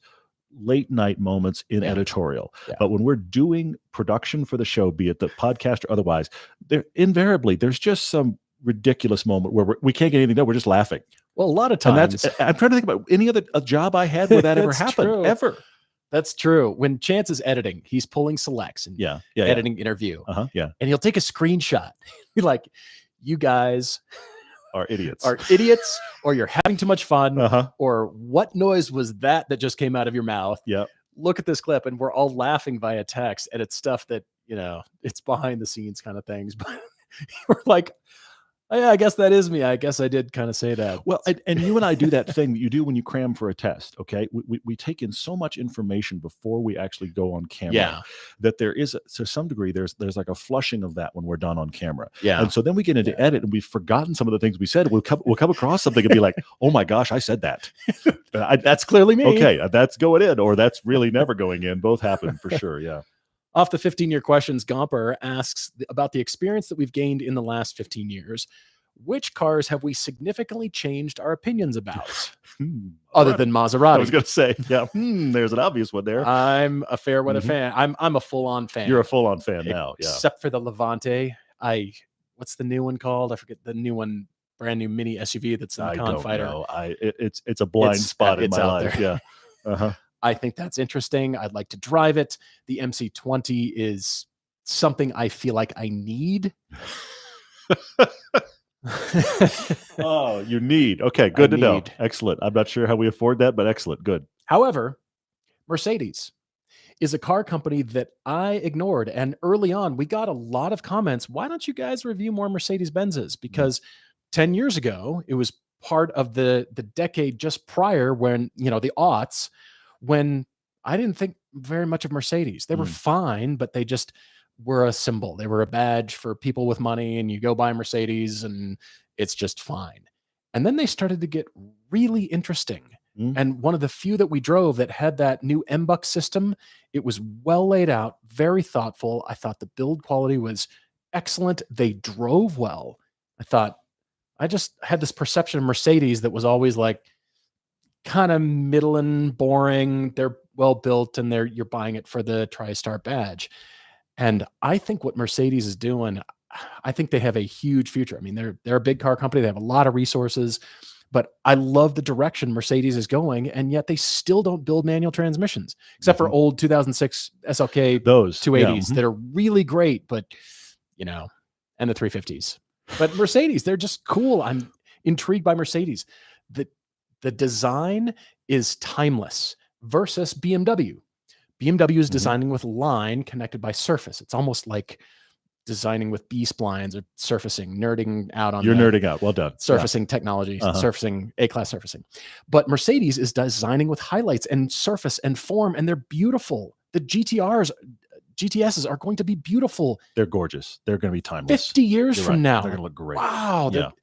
late night moments in editorial. But when we're doing production for the show, be it the podcast or otherwise, there's just some ridiculous moment where we can't get anything done. We're just laughing. Well, a lot of times. And I'm trying to think about any other job I had where that ever happened, ever. That's true. When Chance is editing, he's pulling selects and editing interview. And he'll take a screenshot. Be like, you guys are idiots. Or you're having too much fun. Or what noise was that just came out of your mouth? Look at this clip. And we're all laughing via text. And it's stuff that, you know, it's behind the scenes kind of things. But we're like, oh, yeah, I guess that is me. I guess I did kind of say that. Well, and you and I do that thing that you do when you cram for a test, okay? We take in so much information before we actually go on camera that there is, to some degree, there's like a flushing of that when we're done on camera. And so then we get into edit and we've forgotten some of the things we said. We'll come across something and be like, oh my gosh, I said that. That's clearly me. Okay, that's going in, or that's really never going in. Both happen for sure, Off the 15-year questions, Gomper asks about the experience that we've gained in the last 15 years. Which cars have we significantly changed our opinions about? Other than Maserati. I was going to say, there's an obvious one there. I'm a fair weather fan. I'm a full-on fan. You're a full-on fan now, Except for the Levante. What's the new one called? I forget the new one, brand new mini SUV that's the Macan Fighter. It's a blind spot in my life. I think that's interesting. I'd like to drive it. The MC20 is something I feel like I need. Oh, you need. Okay, good to know. Excellent. I'm not sure how we afford that, but excellent. Good. However, Mercedes is a car company that I ignored. And early on, we got a lot of comments. Why don't you guys review more Mercedes-Benzes? Because 10 years ago, it was part of the decade just prior when, you know, the aughts, when I didn't think very much of Mercedes. They were fine, but they just were a symbol. They were a badge for people with money, and you go buy a Mercedes and it's just fine. And then they started to get really interesting. And one of the few that we drove that had that new MBUX system, it was well laid out, very thoughtful. I thought the build quality was excellent. They drove well. I just had this perception of Mercedes that was always like kind of middling, boring. They're well built and you're buying it for the TriStar badge. And I think what Mercedes is doing, I think they have a huge future. I mean, they're a big car company. They have a lot of resources, but I love the direction Mercedes is going. And yet they still don't build manual transmissions, except for old 2006 SLK those 280s that are really great, but and the 350s. But Mercedes, they're just cool. I'm intrigued by Mercedes. The design is timeless versus BMW. BMW is designing with line connected by surface. It's almost like designing with B-splines or surfacing, nerding out on nerding out. Well done. Surfacing technology, surfacing, A-class surfacing. But Mercedes is designing with highlights and surface and form, and they're beautiful. The GTSs are going to be beautiful. They're gorgeous. They're going to be timeless. 50 years from now. They're going to look great. Wow.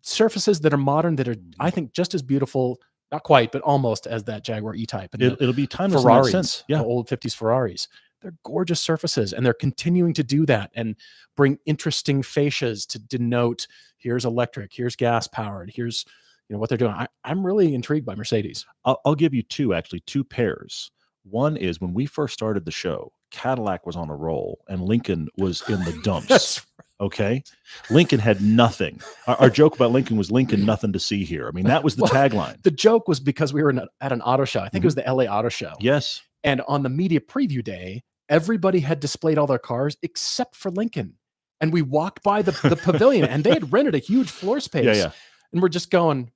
Surfaces that are modern that are, I think, just as beautiful, not quite, but almost as that Jaguar E-Type. And it'll be timeless Ferraris, in that sense. Yeah. The old 50s Ferraris. They're gorgeous surfaces, and they're continuing to do that and bring interesting fascias to denote here's electric, here's gas powered, here's what they're doing. I'm really intrigued by Mercedes. I'll give you two pairs. One is when we first started the show, Cadillac was on a roll and Lincoln was in the dumps. That's right. Okay. Lincoln had nothing. Our joke about Lincoln was Lincoln, nothing to see here. I mean, that was the tagline. The joke was because we were at an auto show. I think it was the LA Auto Show. Yes. And on the media preview day, everybody had displayed all their cars except for Lincoln. And we walked by the pavilion and they had rented a huge floor space. Yeah. And we're just going,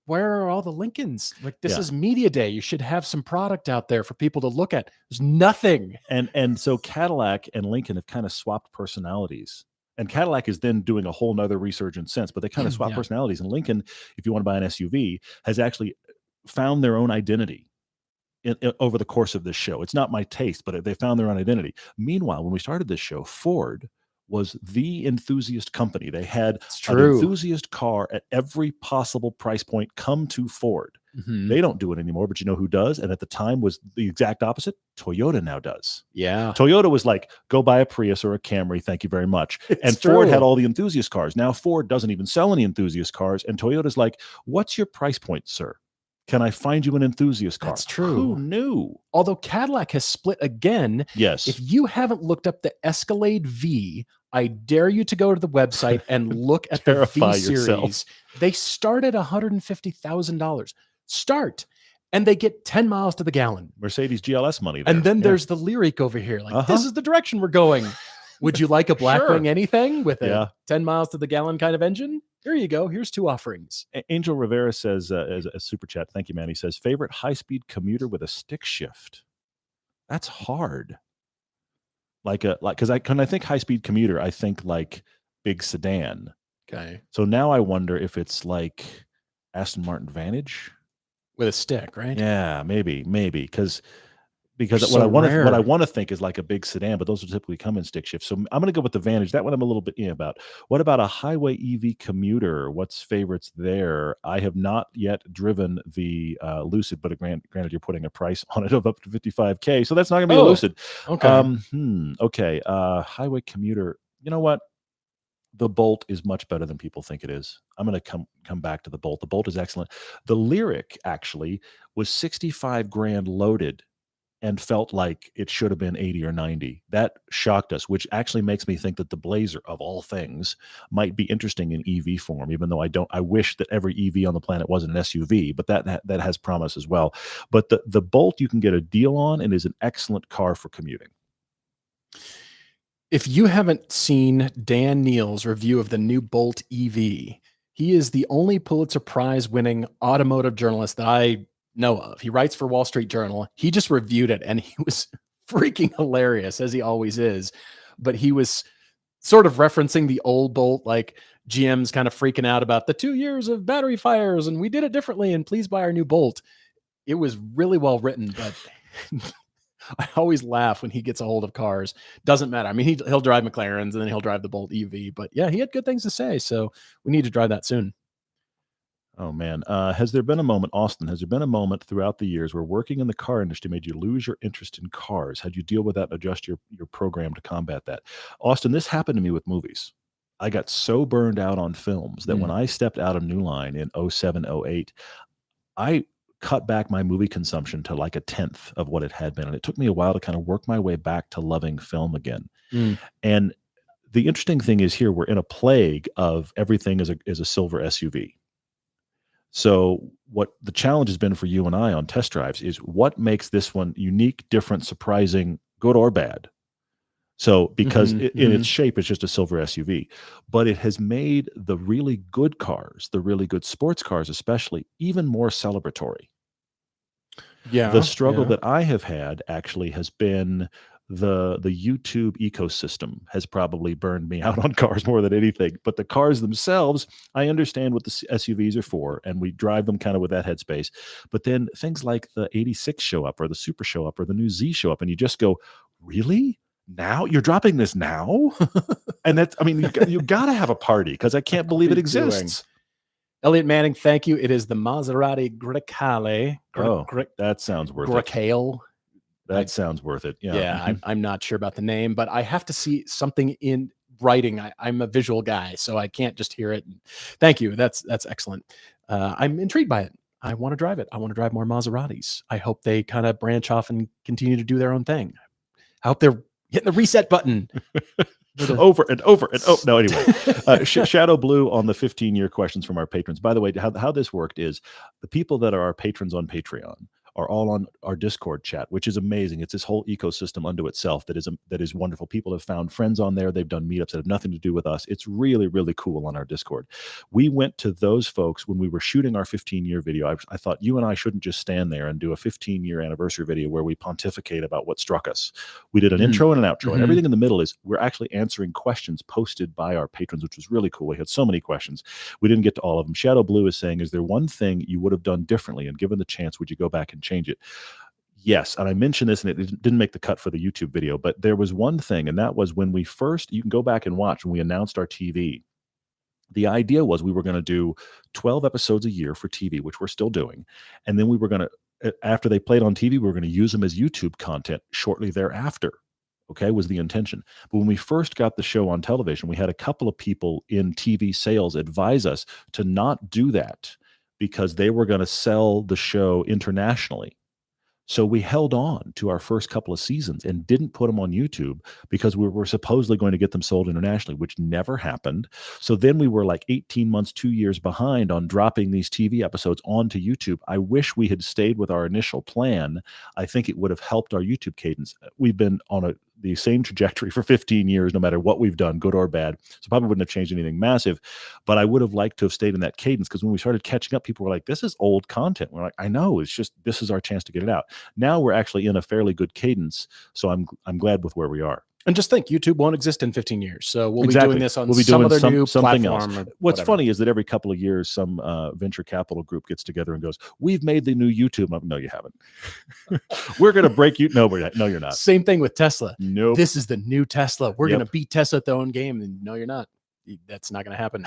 where are all the Lincolns? Like, this is media day. You should have some product out there for people to look at. There's nothing. And so Cadillac and Lincoln have kind of swapped personalities. And Cadillac is then doing a whole nother resurgence since, but they kind of swap personalities. And Lincoln, if you want to buy an SUV, has actually found their own identity over the course of this show. It's not my taste, but they found their own identity. Meanwhile, when we started this show, Ford was the enthusiast company. They had an enthusiast car at every possible price point come to Ford. They don't do it anymore, but you know who does? And at the time was the exact opposite. Toyota now does. Yeah. Toyota was like, go buy a Prius or a Camry. Thank you very much. And Ford had all the enthusiast cars. Now Ford doesn't even sell any enthusiast cars. And Toyota's like, what's your price point, sir? Can I find you an enthusiast car? That's true. Who knew? Although Cadillac has split again. Yes. If you haven't looked up the Escalade V, I dare you to go to the website and look at the V series. Yourself. They start at $150,000. Start. And they get 10 miles to the gallon. Mercedes GLS money there. And then there's the Lyric over here. Like, this is the direction we're going. Would you like a Blackwing anything with a 10 miles to the gallon kind of engine? Here you go. Here's two offerings. Angel Rivera says, as a super chat, thank you, man. He says, favorite high-speed commuter with a stick shift. That's hard. Because when I think high-speed commuter, I think like big sedan. Okay. So now I wonder if it's like Aston Martin Vantage with a stick, right? Yeah, maybe. Because what I want to think is like a big sedan, but those will typically come in stick shift. So I'm going to go with the Vantage. That one I'm a little bit about. What about a highway EV commuter? What's favorites there? I have not yet driven the Lucid, but granted, you're putting a price on it of up to $55K, so that's not going to be a Lucid. Okay. Okay. Highway commuter. You know what? The Bolt is much better than people think it is. I'm going to come back to the Bolt. The Bolt is excellent. The Lyric actually was 65 grand loaded and felt like it should have been 80 or 90. That shocked us, which actually makes me think that the Blazer, of all things, might be interesting in EV form, even though I wish that every EV on the planet wasn't an SUV, but that has promise as well. But the Bolt you can get a deal on and is an excellent car for commuting. If you haven't seen Dan Neal's review of the new Bolt EV, he is the only Pulitzer Prize winning automotive journalist that I know of. He writes for Wall Street Journal. He just reviewed it and he was freaking hilarious, as he always is. But he was sort of referencing the old Bolt, like GM's kind of freaking out about the 2 years of battery fires and we did it differently and please buy our new Bolt. It was really well written, but I always laugh when he gets a hold of cars. Doesn't matter. I mean, he'll drive McLarens and then he'll drive the Bolt EV. But yeah, he had good things to say. So we need to drive that soon. Oh, man. Has there been a moment, Austin, has there been a moment throughout the years where working in the car industry made you lose your interest in cars? How'd you deal with that and adjust your program to combat that? Austin, this happened to me with movies. I got so burned out on films that when I stepped out of New Line in 07, 08, I cut back my movie consumption to like a 1/10 of what it had been. And it took me a while to kind of work my way back to loving film again. And the interesting thing is here, we're in a plague of everything is a silver SUV. So what the challenge has been for you and I on test drives is what makes this one unique, different, surprising, good or bad. So because in its shape, it's just a silver SUV, but it has made the really good cars, the really good sports cars especially, even more celebratory. Yeah. The struggle that I have had actually has been the YouTube ecosystem has probably burned me out on cars more than anything. But the cars themselves, I understand what the SUVs are for, and we drive them kind of with that headspace. But then things like the 86 show up, or the Super show up, or the new Z show up, and you just go, really? Now you're dropping this now? And that's, I mean, you got to have a party because I can't believe it exists. Elliot Manning, thank you. It is the Maserati Grecale. That sounds worth it. That sounds worth it. Yeah, I'm not sure about the name, but I have to see something in writing. I'm a visual guy, so I can't just hear it. Thank you. That's excellent. I'm intrigued by it. I want to drive it. I want to drive more Maseratis. I hope they kind of branch off and continue to do their own thing. I hope they're hitting the reset button. Over and over and over. No, anyway, Shadow Blue on the 15-year questions from our patrons. By the way, how this worked is the people that are our patrons on Patreon are all on our Discord chat, which is amazing. It's this whole ecosystem unto itself that is wonderful. People have found friends on there. They've done meetups that have nothing to do with us. It's really, really cool on our Discord. We went to those folks when we were shooting our 15-year video. I thought you and I shouldn't just stand there and do a 15-year anniversary video where we pontificate about what struck us. We did an intro and an outro, and everything in the middle is we're actually answering questions posted by our patrons, which was really cool. We had so many questions. We didn't get to all of them. Shadow Blue is saying, is there one thing you would have done differently, and given the chance, would you go back and change it? Yes. And I mentioned this and it didn't make the cut for the YouTube video, but there was one thing, and that was when we first, you can go back and watch when we announced our TV. The idea was we were going to do 12 episodes a year for TV, which we're still doing. And then we were going to, after they played on TV, we were going to use them as YouTube content shortly thereafter. Okay, was the intention. But when we first got the show on television, we had a couple of people in TV sales advise us to not do that because they were going to sell the show internationally. So we held on to our first couple of seasons and didn't put them on YouTube because we were supposedly going to get them sold internationally, which never happened. So then we were like 18 months, 2 years behind on dropping these TV episodes onto YouTube. I wish we had stayed with our initial plan. I think it would have helped our YouTube cadence. We've been on the same trajectory for 15 years, no matter what we've done, good or bad. So probably wouldn't have changed anything massive, but I would have liked to have stayed in that cadence because when we started catching up, people were like, this is old content. We're like, I know, it's just, this is our chance to get it out. Now we're actually in a fairly good cadence. So I'm glad with where we are. And just think, YouTube won't exist in 15 years. So we'll be doing this on some other new something else. platform. What's funny is that every couple of years, some venture capital group gets together and goes, we've made the new YouTube. Like, no, you haven't. We're going to break you. No, no, you're not. Same thing with Tesla. No, nope. This is the new Tesla. We're going to beat Tesla at their own game. And no, you're not. That's not going to happen.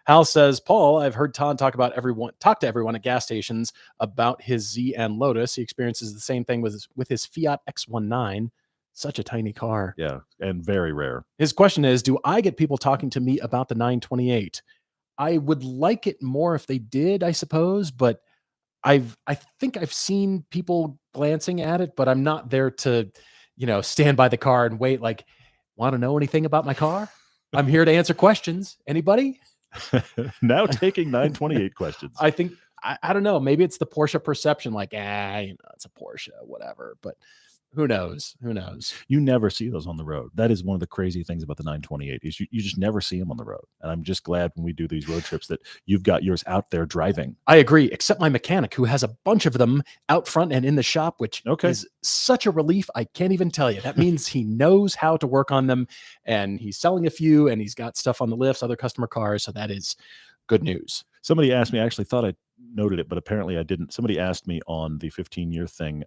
Hal says, Paul, I've heard Todd talk to everyone at gas stations about his Z and Lotus. He experiences the same thing with his Fiat X19. Such a tiny car. Yeah, and very rare. His question is, do I get people talking to me about the 928? I would like it more if they did, I suppose, but I think I've seen people glancing at it, but I'm not there to, stand by the car and wait, like, want to know anything about my car? I'm here to answer questions. Anybody? Now taking 928 questions. I think, I don't know, maybe it's the Porsche perception, like, it's a Porsche, whatever, but who knows? Who knows? You never see those on the road. That is one of the crazy things about the 928 is you just never see them on the road. And I'm just glad when we do these road trips that you've got yours out there driving. I agree, except my mechanic who has a bunch of them out front and in the shop, which is such a relief. I can't even tell you. That means he knows how to work on them, and he's selling a few, and he's got stuff on the lifts, other customer cars. So that is good news. Somebody asked me, I actually thought I noted it, but apparently I didn't. Somebody asked me on the 15-year thing,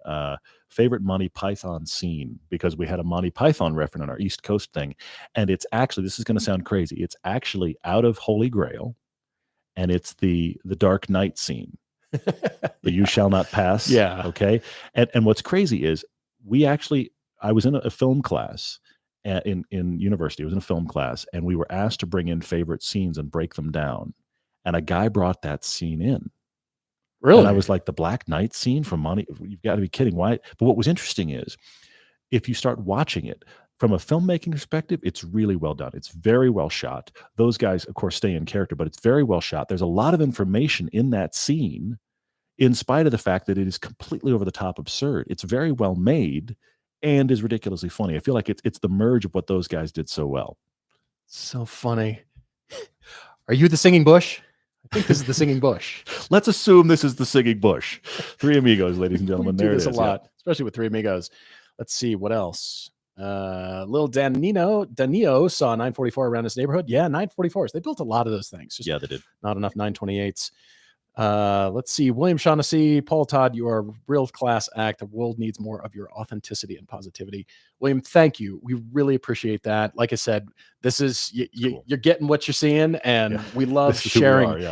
favorite Monty Python scene, because we had a Monty Python reference on our East Coast thing. And it's actually, this is going to sound crazy, it's actually out of Holy Grail, and it's the Dark Knight scene. The You Shall Not Pass. Yeah. Okay. And what's crazy is I was in a film class in university. I was in a film class, and we were asked to bring in favorite scenes and break them down. And a guy brought that scene in. Really? And I was like, the Black Knight scene from Monty, you've got to be kidding. Why? But what was interesting is, if you start watching it from a filmmaking perspective, it's really well done. It's very well shot. Those guys, of course, stay in character, but it's very well shot. There's a lot of information in that scene, in spite of the fact that it is completely over the top absurd. It's very well made and is ridiculously funny. I feel like it's the merge of what those guys did so well. So funny. Are you the singing bush? I think this is the singing bush. Let's assume this is the singing bush. Three Amigos, ladies and gentlemen. We do this a lot, especially with Three Amigos. Let's see what else. Little Danilo saw 944 around his neighborhood. Yeah, 944s. They built a lot of those things. Just yeah, they did. Not enough 928s. Let's see. William Shaughnessy, Paul Todd, you are a real class act. The world needs more of your authenticity and positivity. William, thank you. We really appreciate that. Like I said, this is Cool. You're getting what you're seeing, and we love sharing.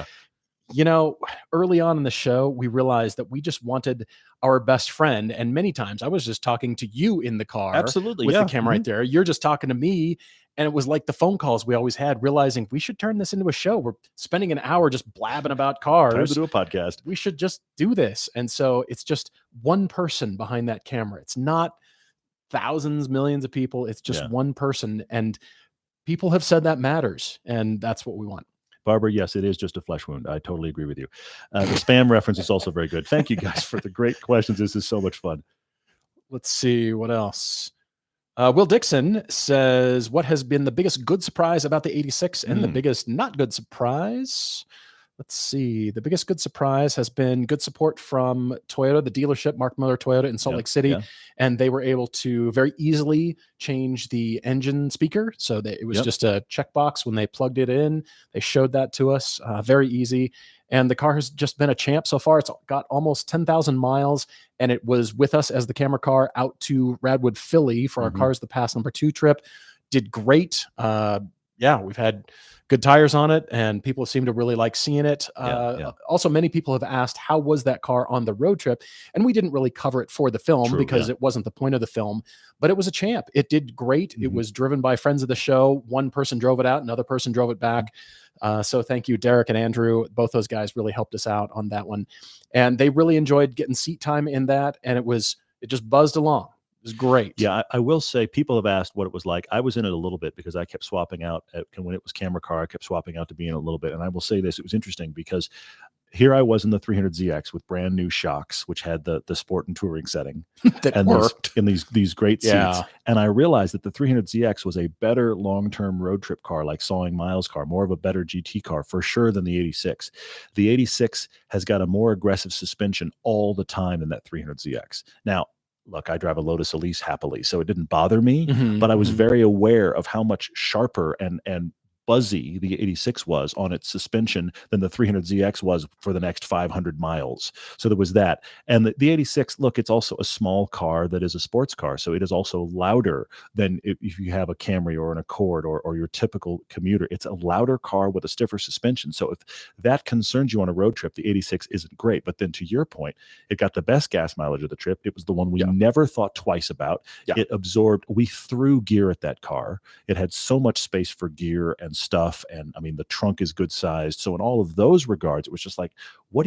You know, early on in the show, we realized that we just wanted our best friend. And many times I was just talking to you in the car. Absolutely. With the camera right there. You're just talking to me. And it was like the phone calls we always had, realizing we should turn this into a show. We're spending an hour just blabbing about cars. Time to do a podcast. We should just do this. And so it's just one person behind that camera. It's not thousands, millions of people. It's just one person. And people have said that matters. And that's what we want. Barbara, yes, it is just a flesh wound. I totally agree with you. The spam reference is also very good. Thank you guys for the great questions. This is so much fun. Let's see what else. Will Dixon says, what has been the biggest good surprise about the 86 and the biggest not good surprise? Let's see. The biggest good surprise has been good support from Toyota, the dealership, Mark Miller Toyota in Salt Lake City. And they were able to very easily change the engine speaker. So that it was just a checkbox when they plugged it in. They showed that to us. Very easy. And the car has just been a champ so far. It's got almost 10,000 miles, and it was with us as the camera car out to Radwood, Philly for our Cars the Pass #2 trip. Did great. We've had good tires on it, and people seem to really like seeing it. Also, many people have asked, how was that car on the road trip? And we didn't really cover it for the film because it wasn't the point of the film, but it was a champ. It did great. It was driven by friends of the show. One person drove it out, another person drove it back. So thank you, Derek and Andrew. Both those guys really helped us out on that one. And they really enjoyed getting seat time in that. And it just buzzed along. It was great. Yeah, I will say, people have asked what it was like. I was in it a little bit because I kept swapping out. When it was camera car, I kept swapping out to be in it a little bit. And I will say this, it was interesting because here I was in the 300ZX with brand new shocks, which had the sport and touring setting. That and worked. In these great seats. And I realized that the 300ZX was a better long-term road trip car, like Sawing Miles car, more of a better GT car for sure than the 86. The 86 has got a more aggressive suspension all the time than that 300ZX. Now, look, I drive a Lotus Elise happily, so it didn't bother me, but I was very aware of how much sharper and buzzy the 86 was on its suspension than the 300ZX was for the next 500 miles. So there was that. And the 86, look, it's also a small car that is a sports car. So it is also louder than if you have a Camry or an Accord or your typical commuter. It's a louder car with a stiffer suspension. So if that concerns you on a road trip, the 86 isn't great. But then to your point, it got the best gas mileage of the trip. It was the one we never thought twice about. It absorbed, we threw gear at that car. It had so much space for gear and stuff, and I mean the trunk is good sized. So in all of those regards, it was just like, what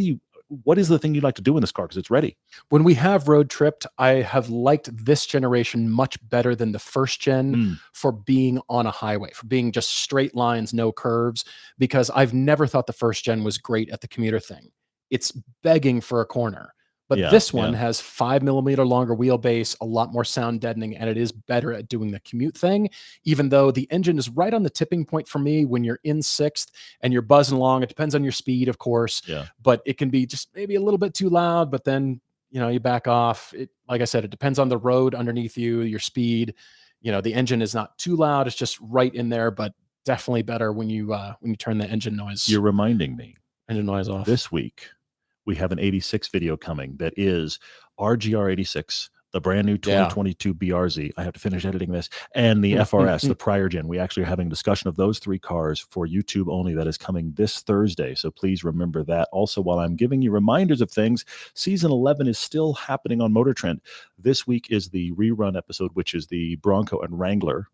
is the thing you'd like to do in this car, because it's ready? When we have road tripped, I have liked this generation much better than the first gen for being on a highway, for being just straight lines, no curves, because I've never thought the first gen was great at the commuter thing. It's begging for a corner. But this one has 5mm longer wheelbase, a lot more sound deadening, and it is better at doing the commute thing, even though the engine is right on the tipping point for me when you're in sixth and you're buzzing along. It depends on your speed, of course, but it can be just maybe a little bit too loud, but then, you back off. Like I said, it depends on the road underneath you, your speed. The engine is not too loud. It's just right in there, but definitely better when you turn the engine noise. You're reminding me. Engine noise off. This week, we have an 86 video coming that is RGR 86, the brand new 2022 BRZ. I have to finish editing this, and the FRS, the prior gen. We actually are having a discussion of those 3 cars for YouTube only. That is coming this Thursday. So please remember that. Also, while I'm giving you reminders of things, season 11 is still happening on Motor Trend. This week is the rerun episode, which is the Bronco and Wrangler.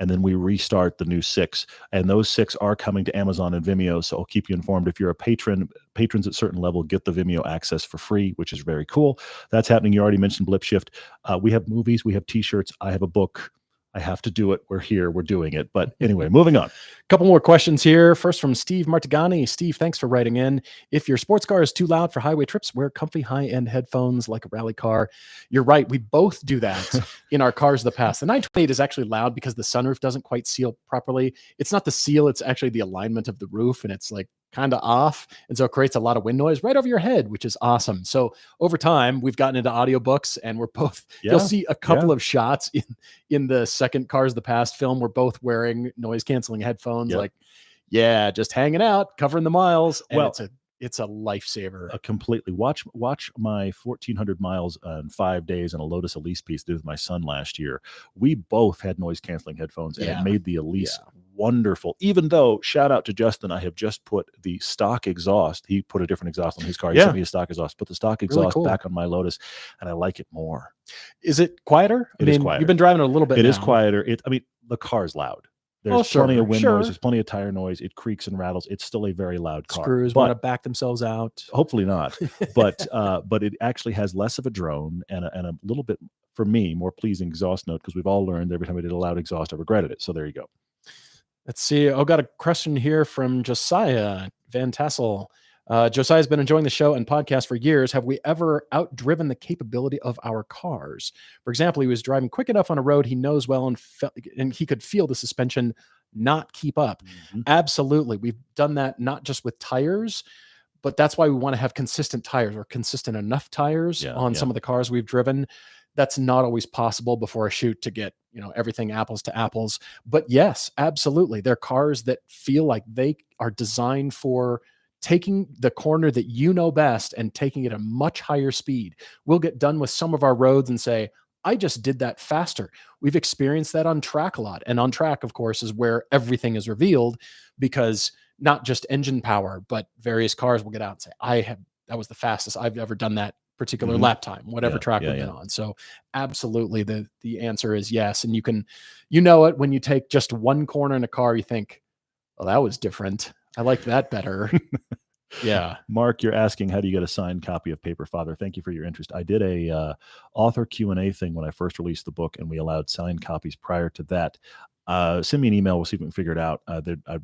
And then we restart the new 6, and those 6 are coming to Amazon and Vimeo. So I'll keep you informed. If you're a patron, patrons at certain level get the Vimeo access for free, which is very cool. That's happening. You already mentioned Blip Shift. We have movies, we have t-shirts. I have a book. I have to do it. We're here. We're doing it. But anyway, moving on. A couple more questions here. First from Steve Martigani. Steve, thanks for writing in. If your sports car is too loud for highway trips, wear comfy high-end headphones like a rally car. You're right. We both do that in our cars of the past. The 928 is actually loud because the sunroof doesn't quite seal properly. It's not the seal. It's actually the alignment of the roof, and it's like kind of off. And so it creates a lot of wind noise right over your head, which is awesome. So over time, we've gotten into audiobooks, and we're both, you'll see a couple of shots in the second Cars of the Past film. We're both wearing noise canceling headphones, like, just hanging out, covering the miles. And it's a lifesaver. Completely. Watch my 1,400 miles in 5 days in a Lotus Elise piece did with my son last year. We both had noise canceling headphones, and it made the Elise wonderful. Even though, shout out to Justin, I have just put the stock exhaust. He put a different exhaust on his car. He sent me a stock exhaust. Put the stock exhaust back on my Lotus, and I like it more. Is it quieter? It is quieter. You've been driving it a little bit. It is quieter. The car's loud. There's plenty of wind noise. There's plenty of tire noise. It creaks and rattles. It's still a very loud car. Screws want to back themselves out. Hopefully not. But it actually has less of a drone and a little bit, for me, more pleasing exhaust note, because we've all learned every time we did a loud exhaust, I regretted it. So there you go. Let's see. I've got a question here from Josiah Van Tassel. Josiah's been enjoying the show and podcast for years. Have we ever outdriven the capability of our cars? For example, he was driving quick enough on a road he knows well, and he could feel the suspension not keep up. Absolutely. We've done that not just with tires, but that's why we want to have consistent tires, or consistent enough tires on some of the cars we've driven. That's not always possible before a shoot to get, everything apples to apples. But yes, absolutely. They're cars that feel like they are designed for taking the corner that you know best and taking it at a much higher speed. We'll get done with some of our roads and say, I just did that faster. We've experienced that on track a lot. And on track, of course, is where everything is revealed, because not just engine power, but various cars will get out and say, that was the fastest I've ever done that particular lap time, whatever track we've been on. So absolutely, the answer is yes. And you know it when you take just one corner in a car, you think, well, that was different. I like that better. Mark, you're asking, how do you get a signed copy of Paper Father? Thank you for your interest. I did a author Q&A thing when I first released the book, and we allowed signed copies prior to that. Send me an email. We'll see if we can figure it out.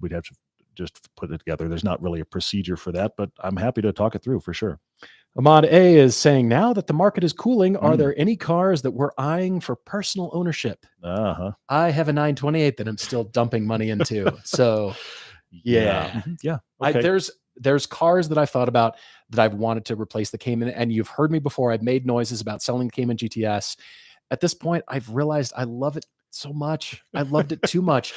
We'd have to just put it together. There's not really a procedure for that, but I'm happy to talk it through for sure. Ahmad A is saying, now that the market is cooling, are there any cars that we're eyeing for personal ownership? I have a 928 that I'm still dumping money into. So okay. There's cars that I've thought about that I've wanted to replace the Cayman, and you've heard me before. I've made noises about selling the Cayman GTS. At this point, I've realized I love it so much. I loved it too much.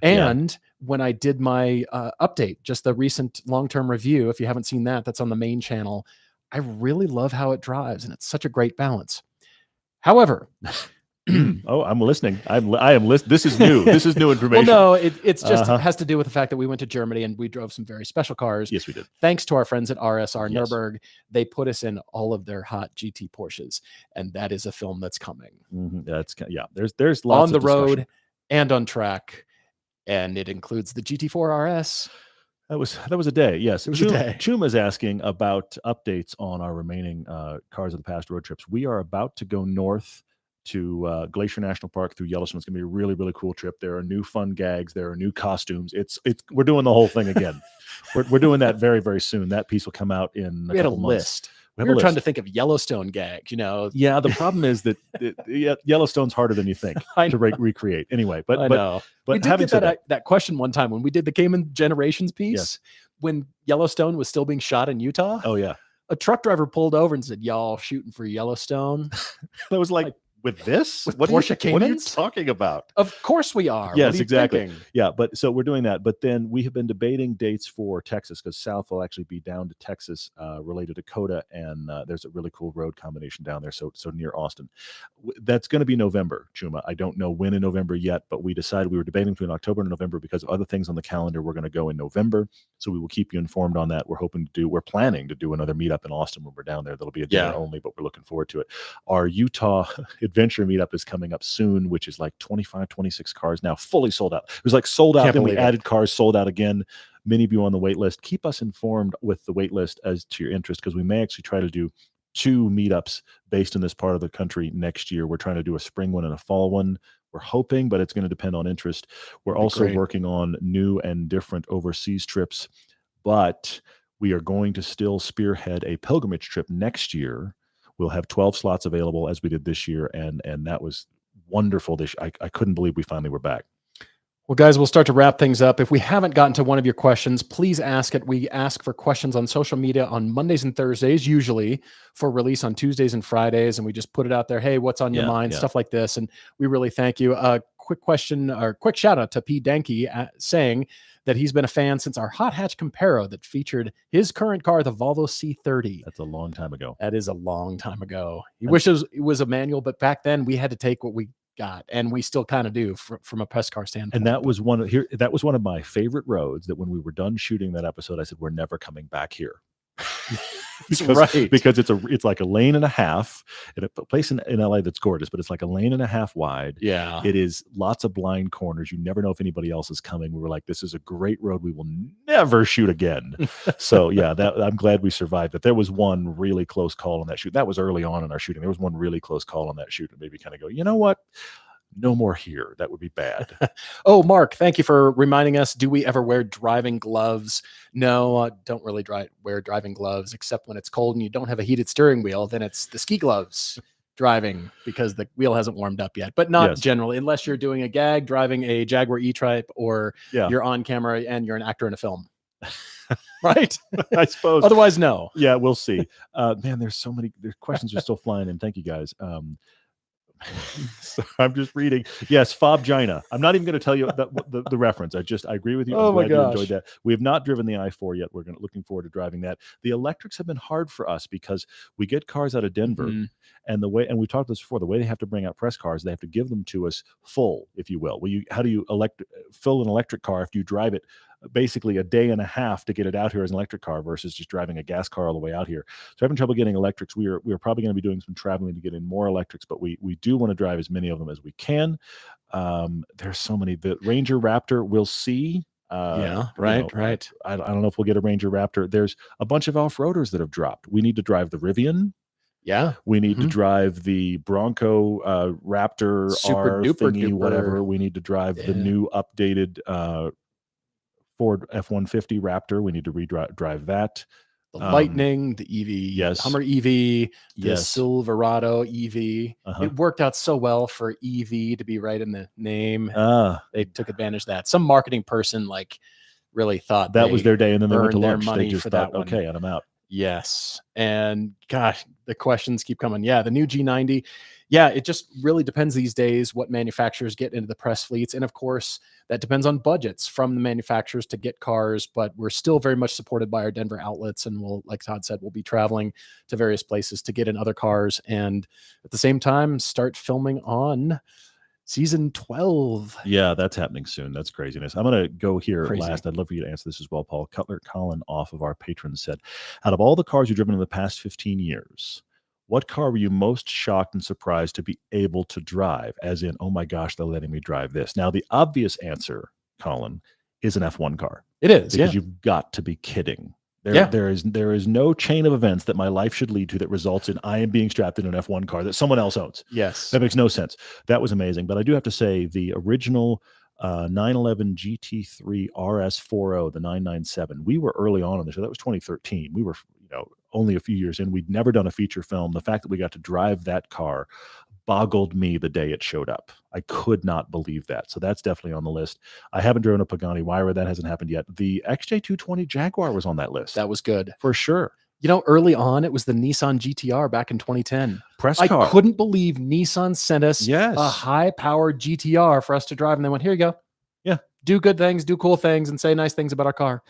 And when I did my update, just the recent long-term review, if you haven't seen that, that's on the main channel. I really love how it drives, and it's such a great balance. However, I'm listening. I am listening. This is new. This is new information. Well, no, it's just it has to do with the fact that we went to Germany and we drove some very special cars. Yes, we did. Thanks to our friends at RSR Nürburgring, they put us in all of their hot GT Porsches, and that is a film that's coming. There's lots on the road and on track, and it includes the GT4 RS. That was a day. Yes, it was a day. Chuma's asking about updates on our remaining Cars of the Past road trips. We are about to go north to Glacier National Park through Yellowstone. It's gonna be a really, really cool trip. There are new fun gags. There are new costumes. We're doing the whole thing again. we're doing that very, very soon. That piece will come out in a couple months. We were trying to think of Yellowstone gags, Yeah, the problem is that Yellowstone's harder than you think to recreate. Anyway, but I know. But we did get that question one time when we did the Cayman Generations piece, when Yellowstone was still being shot in Utah. Oh yeah. A truck driver pulled over and said, "Y'all shooting for Yellowstone?" That was like With this? With What Porsche what are you Caymans? talking about? Of course we are. Yes, what are you exactly. thinking? Yeah, but so we're doing that. But then we have been debating dates for Texas because South will actually be down to Texas, related to Coda, and there's a really cool road combination down there, so near Austin. That's going to be November, Chuma. I don't know when in November yet, but we decided we were debating between October and November because of other things on the calendar. We're going to go in November, so we will keep you informed on that. We're planning to do another meetup in Austin when we're down there. That'll be a dinner only, but we're looking forward to it. Our Utah adventure meetup is coming up soon, which is like 25, 26 cars now, fully sold out. It was like sold out, then we added cars, sold out again. Many of you on the wait list. Keep us informed with the wait list as to your interest, because we may actually try to do 2 meetups based in this part of the country next year. We're trying to do a spring one and a fall one. We're hoping, but it's going to depend on interest. We're also working on new and different overseas trips, but we are going to still spearhead a pilgrimage trip next year. We'll have 12 slots available as we did this year, and that was wonderful. I couldn't believe we finally were back. Well, guys, we'll start to wrap things up. If we haven't gotten to one of your questions, please ask it. We ask for questions on social media on Mondays and Thursdays, usually for release on Tuesdays and Fridays. And we just put it out there. Hey, what's on your mind? Stuff like this. And we really thank you. Quick question or quick shout out to P. Danke saying that he's been a fan since our hot hatch Comparo that featured his current car, the Volvo C30. That's a long time ago. That is a long time ago. He wishes it was a manual, but back then we had to take what we got, and we still kind of do from a press car standpoint. And that was one of my favorite roads that when we were done shooting that episode, I said, we're never coming back here. Because it's like a lane and a half in a place in LA that's gorgeous, but it's like a lane and a half wide. Yeah. It is lots of blind corners. You never know if anybody else is coming. We were like, this is a great road. We will never shoot again. So yeah, I'm glad we survived it. There was one really close call on that shoot. That was early on in our shooting. There was one really close call on that shoot, and maybe kind of go, you know what? No more here. That would be bad. Oh, Mark, thank you for reminding us. Do we ever wear driving gloves? No, don't really wear driving gloves, except when it's cold and you don't have a heated steering wheel. Then it's the ski gloves driving because the wheel hasn't warmed up yet, but not generally, unless you're doing a gag, driving a Jaguar E-Type, or you're on camera and you're an actor in a film. Right? I suppose. Otherwise, no. Yeah, we'll see. Man, there's so many questions are still flying in. Thank you guys. So I'm just reading. Yes, Fobgina. I'm not even going to tell you the reference. I agree with you. I'm glad you enjoyed that. We have not driven the i4 yet. We're looking forward to driving that. The electrics have been hard for us because we get cars out of Denver, and we talked this before. The way they have to bring out press cars, they have to give them to us full, if you will. How do you fill an electric car if you drive it basically a day and a half to get it out here as an electric car versus just driving a gas car all the way out here? So having trouble getting electrics. We are probably going to be doing some traveling to get in more electrics, but we do want to drive as many of them as we can. There's so many. The Ranger Raptor, we'll see. Right. I don't know if we'll get a Ranger Raptor. There's a bunch of off-roaders that have dropped. We need to drive the Rivian. Yeah. We need to drive the Bronco Raptor Super R duper thingy, duper. whatever. We need to drive the new updated Ford F-150 Raptor. We need to drive that. The Lightning, the EV, Hummer EV, the Silverado EV. It worked out so well for EV to be right in the name. They took advantage of that. Some marketing person really thought that was their day, and then they went to lunch. Money they just for thought, that one. okay, and I'm out. Yes. And gosh, the questions keep coming. Yeah, the new G90. Yeah, it just really depends these days what manufacturers get into the press fleets. And of course, that depends on budgets from the manufacturers to get cars, but we're still very much supported by our Denver outlets. And like Todd said, we'll be traveling to various places to get in other cars. And at the same time, start filming on season 12. Yeah, that's happening soon. That's craziness. I'm going to go here last. I'd love for you to answer this as well, Paul. Cutler Colin off of our patrons said, out of all the cars you've driven in the past 15 years, what car were you most shocked and surprised to be able to drive? As in, oh my gosh, they're letting me drive this. Now, the obvious answer, Colin, is an F1 car. It is, because you've got to be kidding. There is no chain of events that my life should lead to that results in I am being strapped in an F1 car that someone else owns. Yes. That makes no sense. That was amazing. But I do have to say the original 911 GT3 RS40, the 997, we were early on in the show. That was 2013. We were, only a few years in. We'd never done a feature film. The fact that we got to drive that car boggled me the day it showed up. I could not believe that. So that's definitely on the list. I haven't driven a Pagani Huayra. That hasn't happened yet. The XJ220 Jaguar was on that list. That was good. For sure. You know, early on, it was the Nissan GTR back in 2010. Press I car. couldn't believe Nissan sent us Yes. a high-powered GTR for us to drive, and they went, here you go. Yeah. Do good things, do cool things, and say nice things about our car.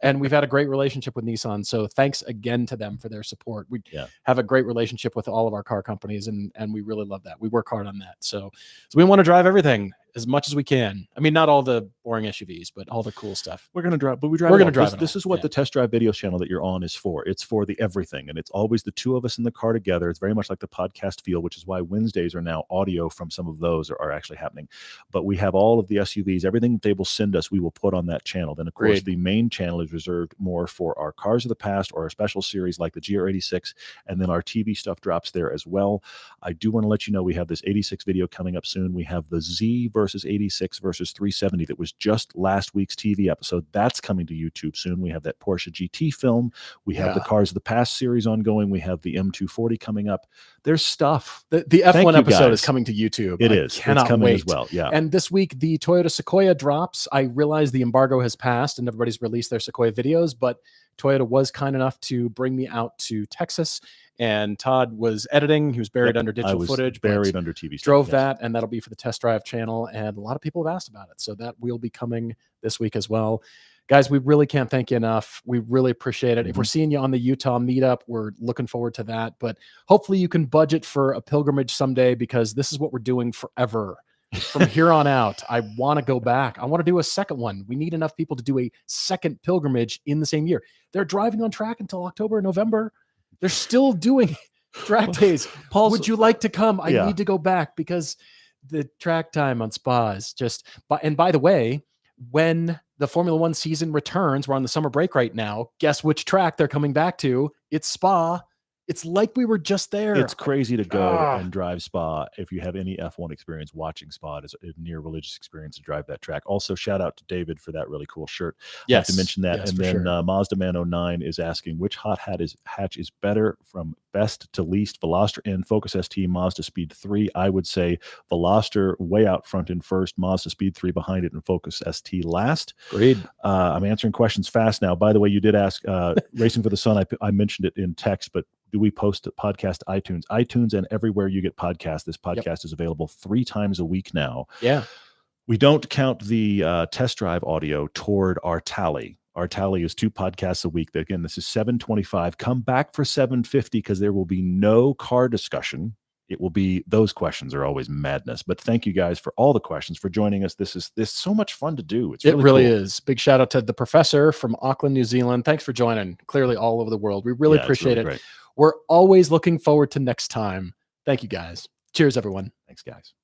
And we've had a great relationship with Nissan. So thanks again to them for their support. We have a great relationship with all of our car companies, and we really love that. We work hard on that. So we want to drive everything as much as we can. I mean, not all the boring SUVs, but all the cool stuff. We're going to drive, but we're going to drive. This is what the Test Drive Videos channel that you're on is for. It's for the everything. And it's always the two of us in the car together. It's very much like the podcast feel, which is why Wednesdays are now audio from some of those are actually happening. But we have all of the SUVs, everything they will send us, we will put on that channel. Then of course, the main channel is reserved more for our cars of the past or our special series like the GR86. And then our TV stuff drops there as well. I do want to let you know, we have this 86 video coming up soon. We have the Z versus 86 versus 370 that was just last week's TV episode. That's coming to YouTube soon. We have that Porsche GT film. We have the Cars of the Past series ongoing. We have the M240 coming up. There's stuff. The F1 episode is coming to YouTube. It is. Cannot it's coming wait as well. Yeah. And this week, the Toyota Sequoia drops. I realize the embargo has passed and everybody's released their Sequoia videos, but Toyota was kind enough to bring me out to Texas. And Todd was editing. He was buried under digital footage. Buried under TV stuff. Drove that, and that'll be for the Test Drive channel. And a lot of people have asked about it. So that will be coming this week as well. Guys, we really can't thank you enough. We really appreciate it. If we're seeing you on the Utah meetup, we're looking forward to that. But hopefully you can budget for a pilgrimage someday, because this is what we're doing forever. From here on out, I want to go back. I want to do a second one. We need enough people to do a second pilgrimage in the same year. They're driving on track until October and November. They're still doing track days. Paul, would you like to come? I need to go back, because the track time on Spa is just, and by the way, when the Formula One season returns, we're on the summer break right now. Guess which track they're coming back to? It's Spa. It's like we were just there. It's crazy to go and drive Spa. If you have any F1 experience watching Spa, it's a near religious experience to drive that track. Also, shout out to David for that really cool shirt. I have to mention that. And then Mazda Man 09 is asking, which hot hatch is better from best to least? Veloster in, Focus ST, Mazda Speed 3. I would say Veloster way out front in first, Mazda Speed 3 behind it, and Focus ST last. Agreed. I'm answering questions fast now. By the way, you did ask Racing for the Sun. I mentioned it in text, but do we post a podcast to iTunes and everywhere you get podcasts? This podcast is available 3 times a week now. Yeah. We don't count the test drive audio toward our tally. Our tally is 2 podcasts a week. Again, this is 725. Come back for 750, because there will be no car discussion. It will be, those questions are always madness. But thank you guys for all the questions, for joining us. This is so much fun to do. It really is. Big shout out to the professor from Auckland, New Zealand. Thanks for joining. Clearly all over the world. We really appreciate it. Great. We're always looking forward to next time. Thank you guys. Cheers, everyone. Thanks, guys.